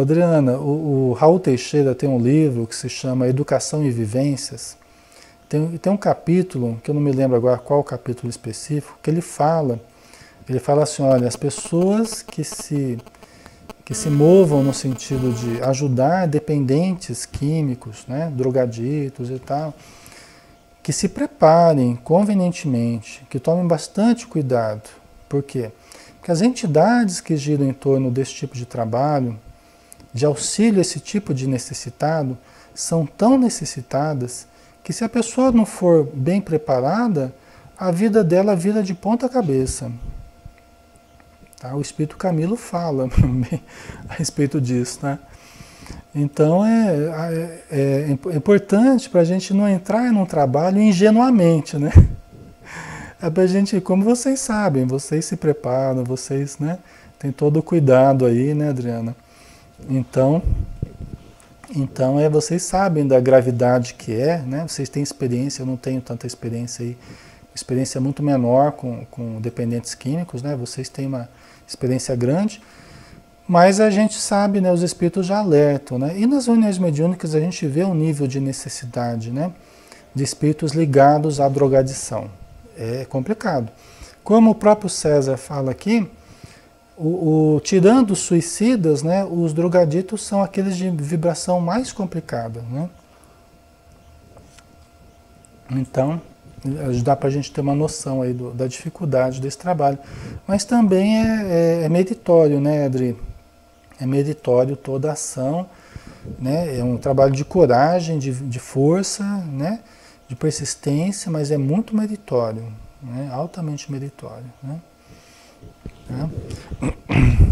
Adriana, o Raul Teixeira tem um livro que se chama Educação e Vivências. Tem um capítulo, que eu não me lembro agora qual capítulo específico, que ele fala assim, olha, as pessoas que se movam no sentido de ajudar dependentes químicos, né, drogaditos e tal, que se preparem convenientemente, que tomem bastante cuidado. Por quê? Porque as entidades que giram em torno desse tipo de trabalho, de auxílio a esse tipo de necessitado, são tão necessitadas que, se a pessoa não for bem preparada, a vida dela vira de ponta cabeça. Tá? O Espírito Camilo fala a respeito disso, né? Então é importante para a gente não entrar num trabalho ingenuamente, né? É para a gente, como vocês sabem, vocês se preparam, vocês, né, tem todo o cuidado aí, né, Adriana? Então vocês sabem da gravidade que é, né? Vocês têm experiência, eu não tenho tanta experiência aí, experiência muito menor com dependentes químicos, né? Vocês têm uma experiência grande, mas a gente sabe, né, os espíritos já alertam, né? E nas reuniões mediúnicas a gente vê um nível de necessidade, né, de espíritos ligados à drogadição. É complicado. Como o próprio César fala aqui, tirando os suicidas, né, os drogaditos são aqueles de vibração mais complicada, né? Então, dá para a gente ter uma noção aí da dificuldade desse trabalho. Mas também é meritório, né, Adri? É meritório toda a ação, né? É um trabalho de coragem, de força, né? De persistência, mas é muito meritório, né? Altamente meritório, né?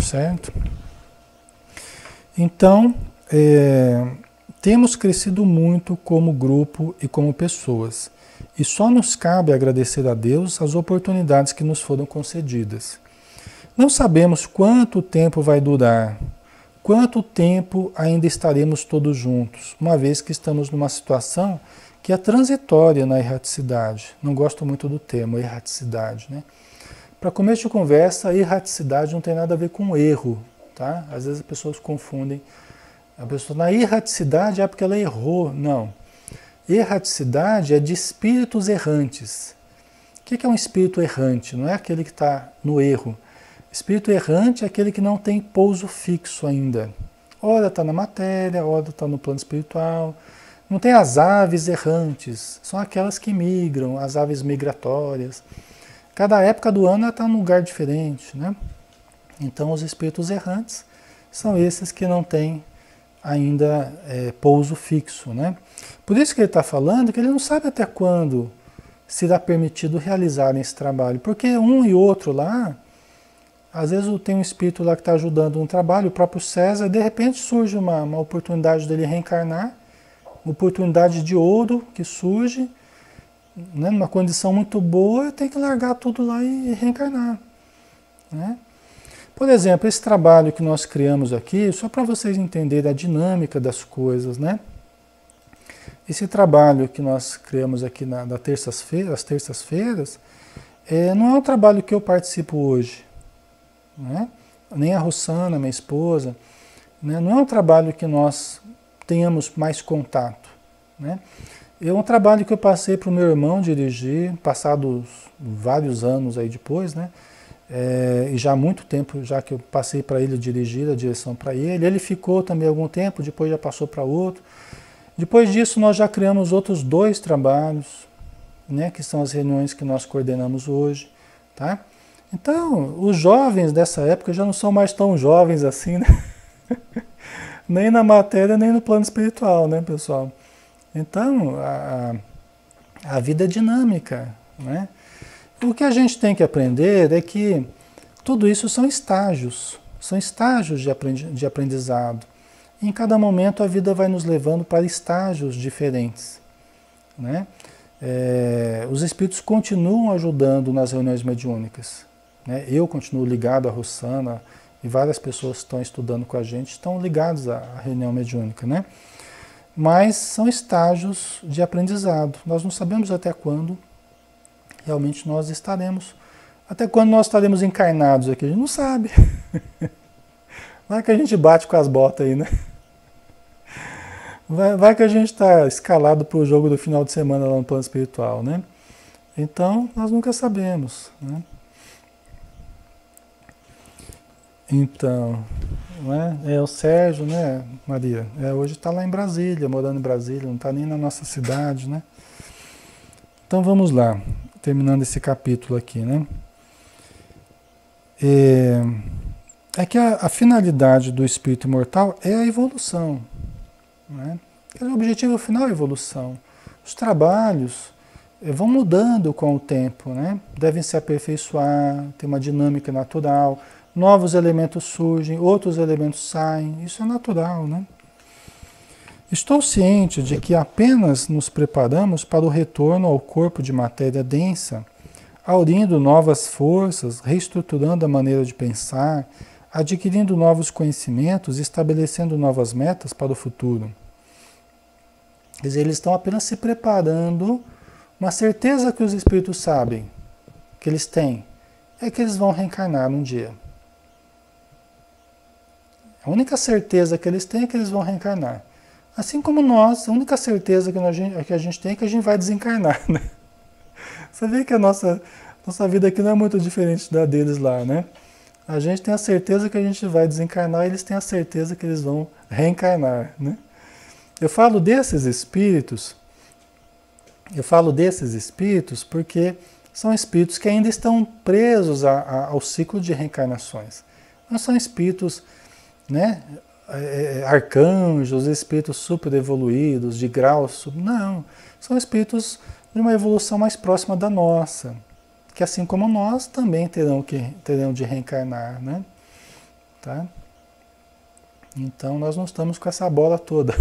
Certo? Então, temos crescido muito como grupo e como pessoas. E só nos cabe agradecer a Deus as oportunidades que nos foram concedidas. Não sabemos quanto tempo vai durar, quanto tempo ainda estaremos todos juntos, uma vez que estamos numa situação que é transitória na erraticidade. Não gosto muito do termo erraticidade, né? Para começo de conversa, erraticidade não tem nada a ver com erro, tá? Às vezes as pessoas confundem. A pessoa na erraticidade é porque ela errou. Não. Erraticidade é de espíritos errantes. O que é um espírito errante? Não é aquele que está no erro. Espírito errante é aquele que não tem pouso fixo ainda. Ora está na matéria, ora está no plano espiritual. Não tem as aves errantes, são aquelas que migram, as aves migratórias. Cada época do ano está num lugar diferente, né? Então os espíritos errantes são esses que não têm ainda pouso fixo, né? Por isso que ele está falando que ele não sabe até quando será permitido realizar esse trabalho, porque um e outro lá, às vezes tem um espírito lá que está ajudando no trabalho, o próprio César, de repente surge uma oportunidade dele reencarnar, uma oportunidade de ouro que surge, né, numa condição muito boa, tem que largar tudo lá e reencarnar, né? Por exemplo, esse trabalho que nós criamos aqui, só para vocês entenderem a dinâmica das coisas, né? Esse trabalho que nós criamos aqui às terças-feiras, não é um trabalho que eu participo hoje, né? nem a Rossana, minha esposa, né? Não é um trabalho que nós tenhamos mais contato, né? É um trabalho que eu passei para o meu irmão dirigir, passados vários anos aí depois, né? E já há muito tempo já que eu passei para ele dirigir, a direção para ele. Ele ficou também algum tempo, depois já passou para outro. Depois disso nós já criamos outros 2 trabalhos, né? Que são as reuniões que nós coordenamos hoje, tá? Então, os jovens dessa época já não são mais tão jovens assim, né? Nem na matéria, nem no plano espiritual, né, pessoal? Então, a vida é dinâmica, né? O que a gente tem que aprender é que tudo isso são estágios de aprendizado. Em cada momento a vida vai nos levando para estágios diferentes, né? Os espíritos continuam ajudando nas reuniões mediúnicas, né? Eu continuo ligado à Rossana e várias pessoas que estão estudando com a gente estão ligados à reunião mediúnica, né? Mas são estágios de aprendizado. Nós não sabemos até quando realmente nós estaremos. Até quando nós estaremos encarnados aqui, a gente não sabe. Vai que a gente bate com as botas aí, né? Vai que a gente está escalado para o jogo do final de semana lá no plano espiritual, né? Então, nós nunca sabemos, né? Então, né? O Sérgio, né, Maria? Hoje está lá em Brasília, morando em Brasília, não está nem na nossa cidade, né? Então vamos lá, terminando esse capítulo aqui, né? É que a finalidade do espírito imortal é a evolução, né? O objetivo final é a evolução. Os trabalhos vão mudando com o tempo, né? Devem se aperfeiçoar, tem uma dinâmica natural. Novos elementos surgem, outros elementos saem, isso é natural, né? Estou ciente de que apenas nos preparamos para o retorno ao corpo de matéria densa, aurindo novas forças, reestruturando a maneira de pensar, adquirindo novos conhecimentos, estabelecendo novas metas para o futuro. Quer dizer, eles estão apenas se preparando, uma certeza que os espíritos sabem, que eles têm, é que eles vão reencarnar um dia. A única certeza que eles têm é que eles vão reencarnar. Assim como nós, a única certeza que a gente tem é que a gente vai desencarnar, né? Você vê que a nossa vida aqui não é muito diferente da deles lá, né? A gente tem a certeza que a gente vai desencarnar e eles têm a certeza que eles vão reencarnar, né? Eu falo desses espíritos porque são espíritos que ainda estão presos ao ciclo de reencarnações. Não são espíritos, né, arcanjos, espíritos super evoluídos, de graus, não. São espíritos de uma evolução mais próxima da nossa, que assim como nós também terão de reencarnar, né? Tá? Então nós não estamos com essa bola toda,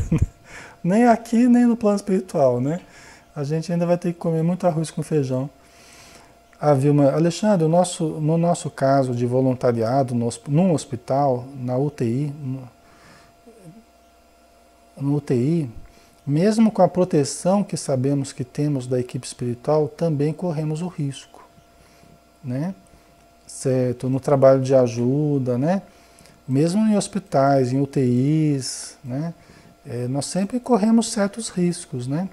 nem aqui nem no plano espiritual, né? A gente ainda vai ter que comer muito arroz com feijão. A Vilma, Alexandre, no nosso caso de voluntariado num hospital, na UTI, no UTI, mesmo com a proteção que sabemos que temos da equipe espiritual, também corremos o risco, né? Certo? No trabalho de ajuda, né? Mesmo em hospitais, em UTIs, né? Nós sempre corremos certos riscos, né?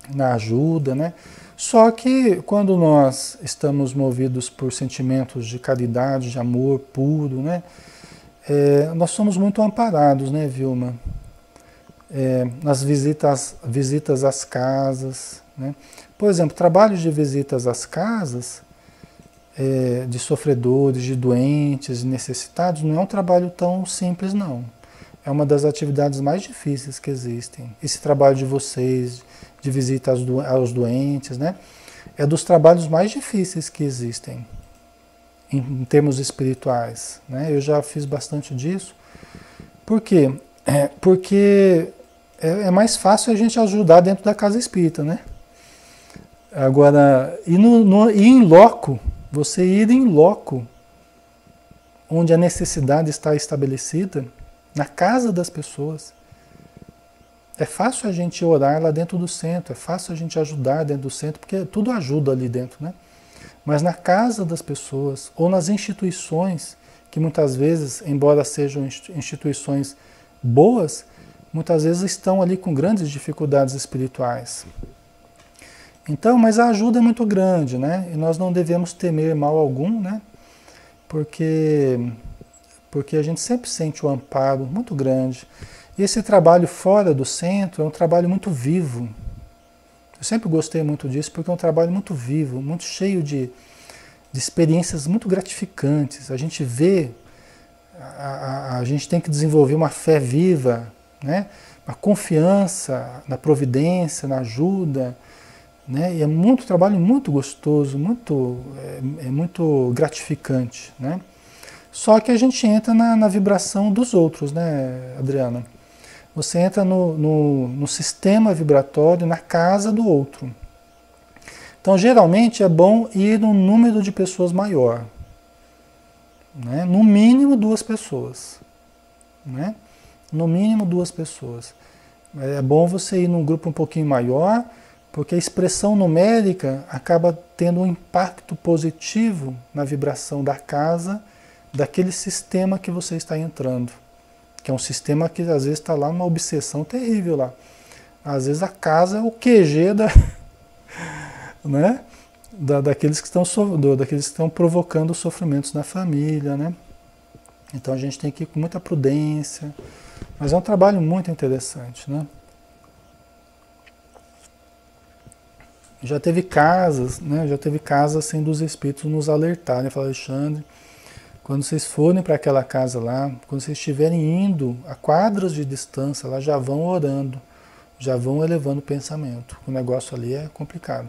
Na ajuda, né? Só que quando nós estamos movidos por sentimentos de caridade, de amor puro, né? Nós somos muito amparados, né, Vilma? Nas visitas às casas, né? Por exemplo, trabalhos de visitas às casas, de sofredores, de doentes, de necessitados, não é um trabalho tão simples, não. É uma das atividades mais difíceis que existem. Esse trabalho de vocês, de visita aos doentes, né? É dos trabalhos mais difíceis que existem, em termos espirituais, né? Eu já fiz bastante disso. Por quê? Porque é mais fácil a gente ajudar dentro da casa espírita, né? Agora, ir em loco, você ir em loco, onde a necessidade está estabelecida, na casa das pessoas. É fácil a gente orar lá dentro do centro, é fácil a gente ajudar dentro do centro, porque tudo ajuda ali dentro, né? mas na casa das pessoas ou nas instituições, que muitas vezes, embora sejam instituições boas, muitas vezes estão ali com grandes dificuldades espirituais. Então, mas a ajuda é muito grande, né? E nós não devemos temer mal algum, né? Porque a gente sempre sente o amparo muito grande. E esse trabalho fora do centro é um trabalho muito vivo. Eu sempre gostei muito disso porque é um trabalho muito vivo, muito cheio de experiências muito gratificantes. A gente vê, a gente tem que desenvolver uma fé viva, né? Uma confiança na providência, na ajuda, né? E é muito trabalho muito gostoso, é muito gratificante, né? Só que a gente entra na vibração dos outros, né, Adriana? Você entra no sistema vibratório, na casa do outro. Então, geralmente é bom ir num número de pessoas maior, né? No mínimo 2 pessoas, né? No mínimo 2 pessoas. É bom você ir num grupo um pouquinho maior, porque a expressão numérica acaba tendo um impacto positivo na vibração da casa, daquele sistema que você está entrando. Que é um sistema que às vezes está lá numa obsessão terrível lá. Às vezes a casa é o QG né? daqueles que estão provocando sofrimentos na família, né? Então a gente tem que ir com muita prudência. Mas é um trabalho muito interessante, né? Já teve casas, né? Já teve casas assim dos espíritos nos alertarem, falar, Alexandre, quando vocês forem para aquela casa lá, quando vocês estiverem indo a quadras de distância, lá já vão orando, já vão elevando o pensamento. O negócio ali é complicado.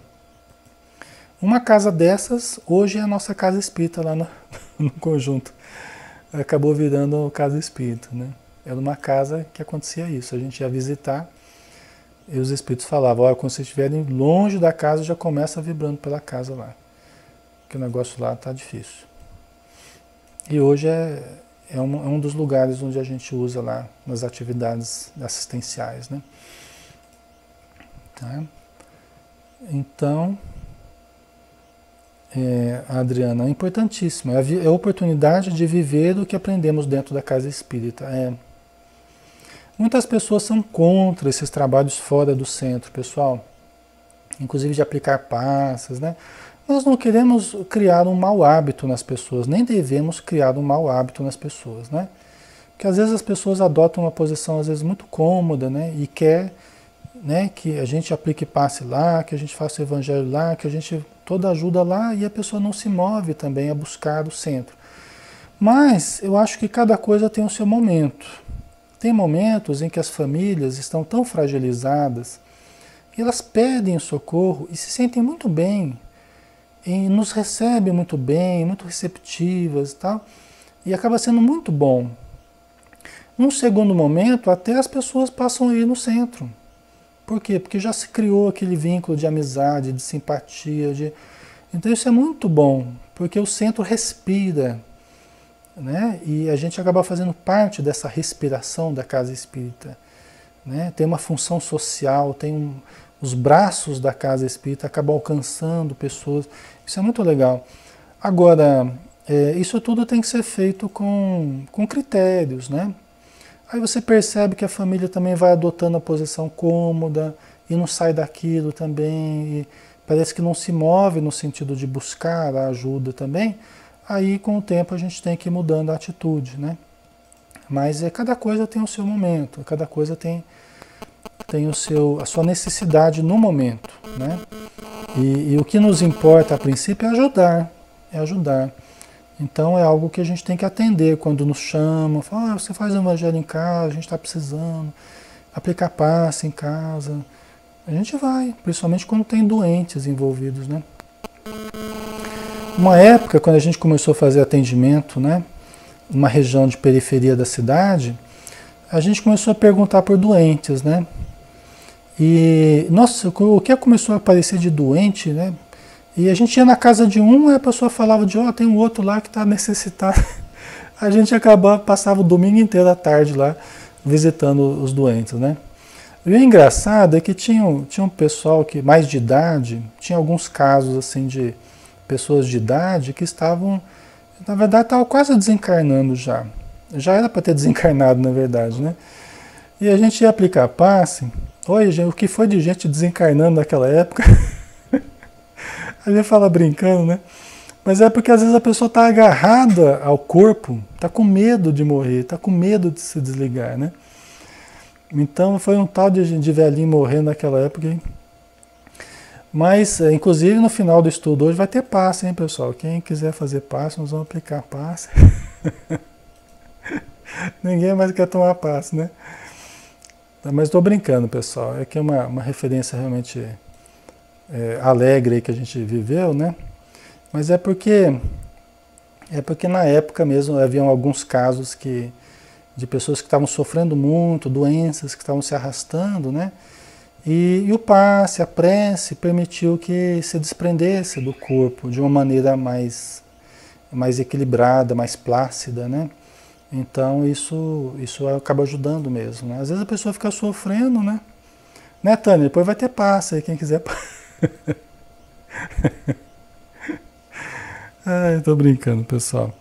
Uma casa dessas, hoje é a nossa casa espírita lá no conjunto. Acabou virando casa espírita, né? Era uma casa que acontecia isso. A gente ia visitar e os espíritos falavam, olha, quando vocês estiverem longe da casa, já começa vibrando pela casa lá. Porque o negócio lá está difícil. E hoje é um dos lugares onde a gente usa lá nas atividades assistenciais, né? Tá? Então, Adriana, é importantíssimo. É a oportunidade de viver o que aprendemos dentro da casa espírita. Muitas pessoas são contra esses trabalhos fora do centro, pessoal. Inclusive de aplicar passas, né? Nós não queremos criar um mau hábito nas pessoas, nem devemos criar um mau hábito nas pessoas, né? Porque às vezes as pessoas adotam uma posição às vezes muito cômoda, né? E quer, né, que a gente aplique passe lá, que a gente faça o evangelho lá, que a gente toda ajuda lá e a pessoa não se move também a buscar o centro. Mas eu acho que cada coisa tem o seu momento. Tem momentos em que as famílias estão tão fragilizadas e elas pedem socorro e se sentem muito bem, e nos recebem muito bem, muito receptivas e tal, e acaba sendo muito bom. Num segundo momento, até as pessoas passam a ir no centro. Por quê? Porque já se criou aquele vínculo de amizade, de simpatia. Então isso é muito bom, porque o centro respira, né? E a gente acaba fazendo parte dessa respiração da casa espírita, né? Tem uma função social, os braços da casa espírita acabam alcançando pessoas. Isso é muito legal. Agora, isso tudo tem que ser feito com critérios, né? Aí você percebe que a família também vai adotando a posição cômoda e não sai daquilo também, e parece que não se move no sentido de buscar a ajuda também. Aí, com o tempo, a gente tem que ir mudando a atitude, né? Mas cada coisa tem o seu momento, cada coisa tem a sua necessidade no momento, né? E o que nos importa a princípio é ajudar. Então é algo que a gente tem que atender quando nos chamam, fala, você faz o evangelho em casa, a gente está precisando, aplicar passe em casa. A gente vai, principalmente quando tem doentes envolvidos, né? Uma época, quando a gente começou a fazer atendimento, né, numa região de periferia da cidade, a gente começou a perguntar por doentes, né? E, nossa, o que começou a aparecer de doente, né? E a gente ia na casa de um e a pessoa falava de, tem um outro lá que está necessitado. A gente passava o domingo inteiro à tarde lá, visitando os doentes, né? E o engraçado é que tinha um pessoal que mais de idade, tinha alguns casos assim de pessoas de idade que estavam, na verdade, estavam quase desencarnando já. Já era para ter desencarnado, na verdade, né? E a gente ia aplicar passe. Olha, gente, o que foi de gente desencarnando naquela época? A gente fala brincando, né? Mas é porque às vezes a pessoa está agarrada ao corpo, está com medo de morrer, está com medo de se desligar, né? Então foi um tal de velhinho morrendo naquela época, hein? Mas, inclusive, no final do estudo hoje vai ter passe, hein, pessoal? Quem quiser fazer passe, nós vamos aplicar passe. Ninguém mais quer tomar passe, né? Mas estou brincando, pessoal. É que é uma referência realmente alegre aí que a gente viveu, né? Mas é porque na época mesmo haviam alguns casos de pessoas que estavam sofrendo muito, doenças que estavam se arrastando, né? E o passe, a prece, permitiu que se desprendesse do corpo de uma maneira mais equilibrada, mais plácida, né? Então isso acaba ajudando mesmo, né? Às vezes a pessoa fica sofrendo, né? Né, Tânia? Depois vai ter passe aí, quem quiser. Ai, tô brincando, pessoal.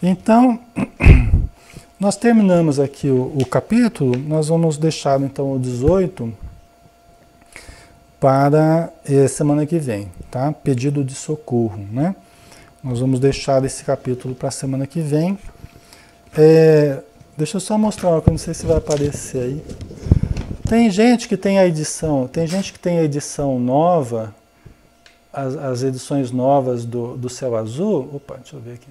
Então, nós terminamos aqui o capítulo, nós vamos deixar então o 18 para semana que vem, tá? Pedido de socorro, né? Nós vamos deixar esse capítulo para a semana que vem. Deixa eu só mostrar uma coisa, não sei se vai aparecer aí. Tem gente que tem a edição nova, as edições novas do Céu Azul. Opa, deixa eu ver aqui.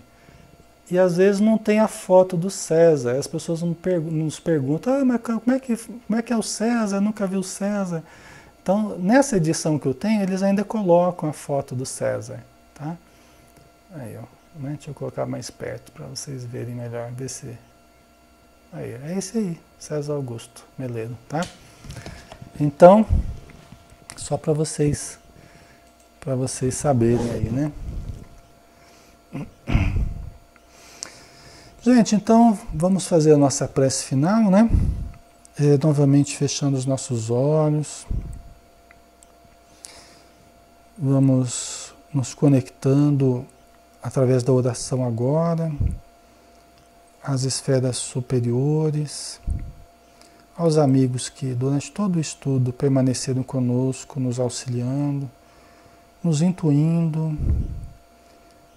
E às vezes não tem a foto do César. As pessoas nos perguntam, mas como é que é o César? Eu nunca vi o César. Então, nessa edição que eu tenho, eles ainda colocam a foto do César, tá? Aí, ó. Né? Deixa eu colocar mais perto para vocês verem melhor. Ver se... Aí, é esse aí, César Augusto Meledo, tá? Então, só para vocês saberem aí, né? Gente, então vamos fazer a nossa prece final, né? Novamente fechando os nossos olhos. Vamos nos conectando através da oração agora às esferas superiores, aos amigos que durante todo o estudo permaneceram conosco, nos auxiliando, nos intuindo,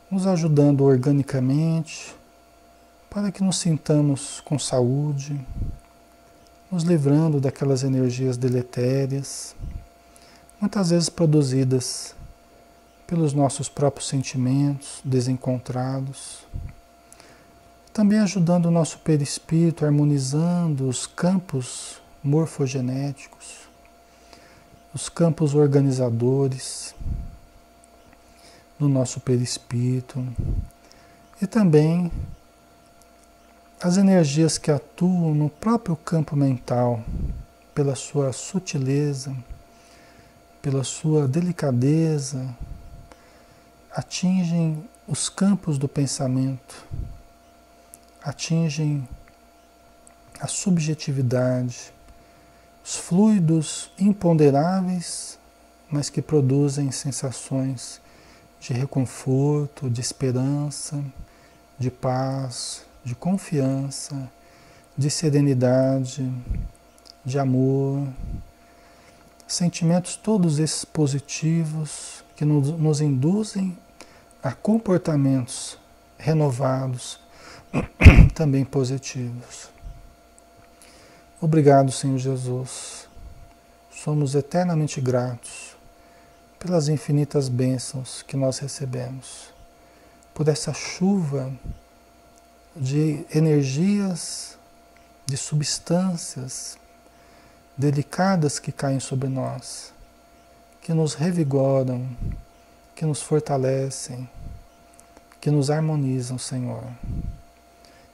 nos ajudando organicamente, para que nos sintamos com saúde, nos livrando daquelas energias deletérias, muitas vezes produzidas pelos nossos próprios sentimentos desencontrados, também ajudando o nosso perispírito, harmonizando os campos morfogenéticos, os campos organizadores do nosso perispírito e também as energias que atuam no próprio campo mental, pela sua sutileza, pela sua delicadeza, atingem os campos do pensamento, atingem a subjetividade, os fluidos imponderáveis, mas que produzem sensações de reconforto, de esperança, de paz, de confiança, de serenidade, de amor, sentimentos todos esses positivos que nos induzem a comportamentos renovados, também positivos. Obrigado, Senhor Jesus. Somos eternamente gratos pelas infinitas bênçãos que nós recebemos, por essa chuva de energias, de substâncias delicadas que caem sobre nós, que nos revigoram, que nos fortalecem, que nos harmonizam, Senhor.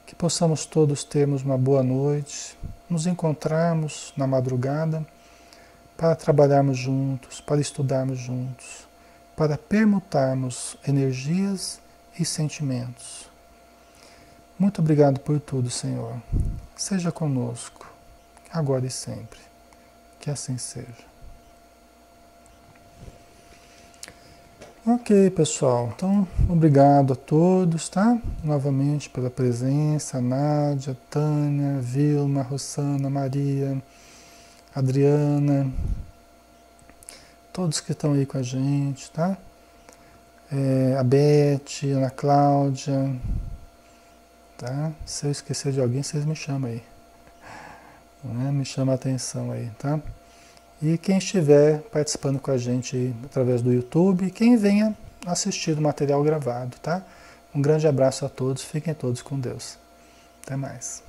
Que possamos todos termos uma boa noite, nos encontrarmos na madrugada para trabalharmos juntos, para estudarmos juntos, para permutarmos energias e sentimentos. Muito obrigado por tudo, Senhor. Seja conosco, agora e sempre. Que assim seja. Ok, pessoal. Então, obrigado a todos, tá? Novamente pela presença, Nádia, Tânia, Vilma, Rossana, Maria, Adriana, todos que estão aí com a gente, tá? A Beth, Ana Cláudia, tá? Se eu esquecer de alguém, vocês me chamam aí, né? Me chama a atenção aí, tá? E quem estiver participando com a gente aí através do YouTube, quem venha assistir o material gravado, tá? Um grande abraço a todos, fiquem todos com Deus. Até mais.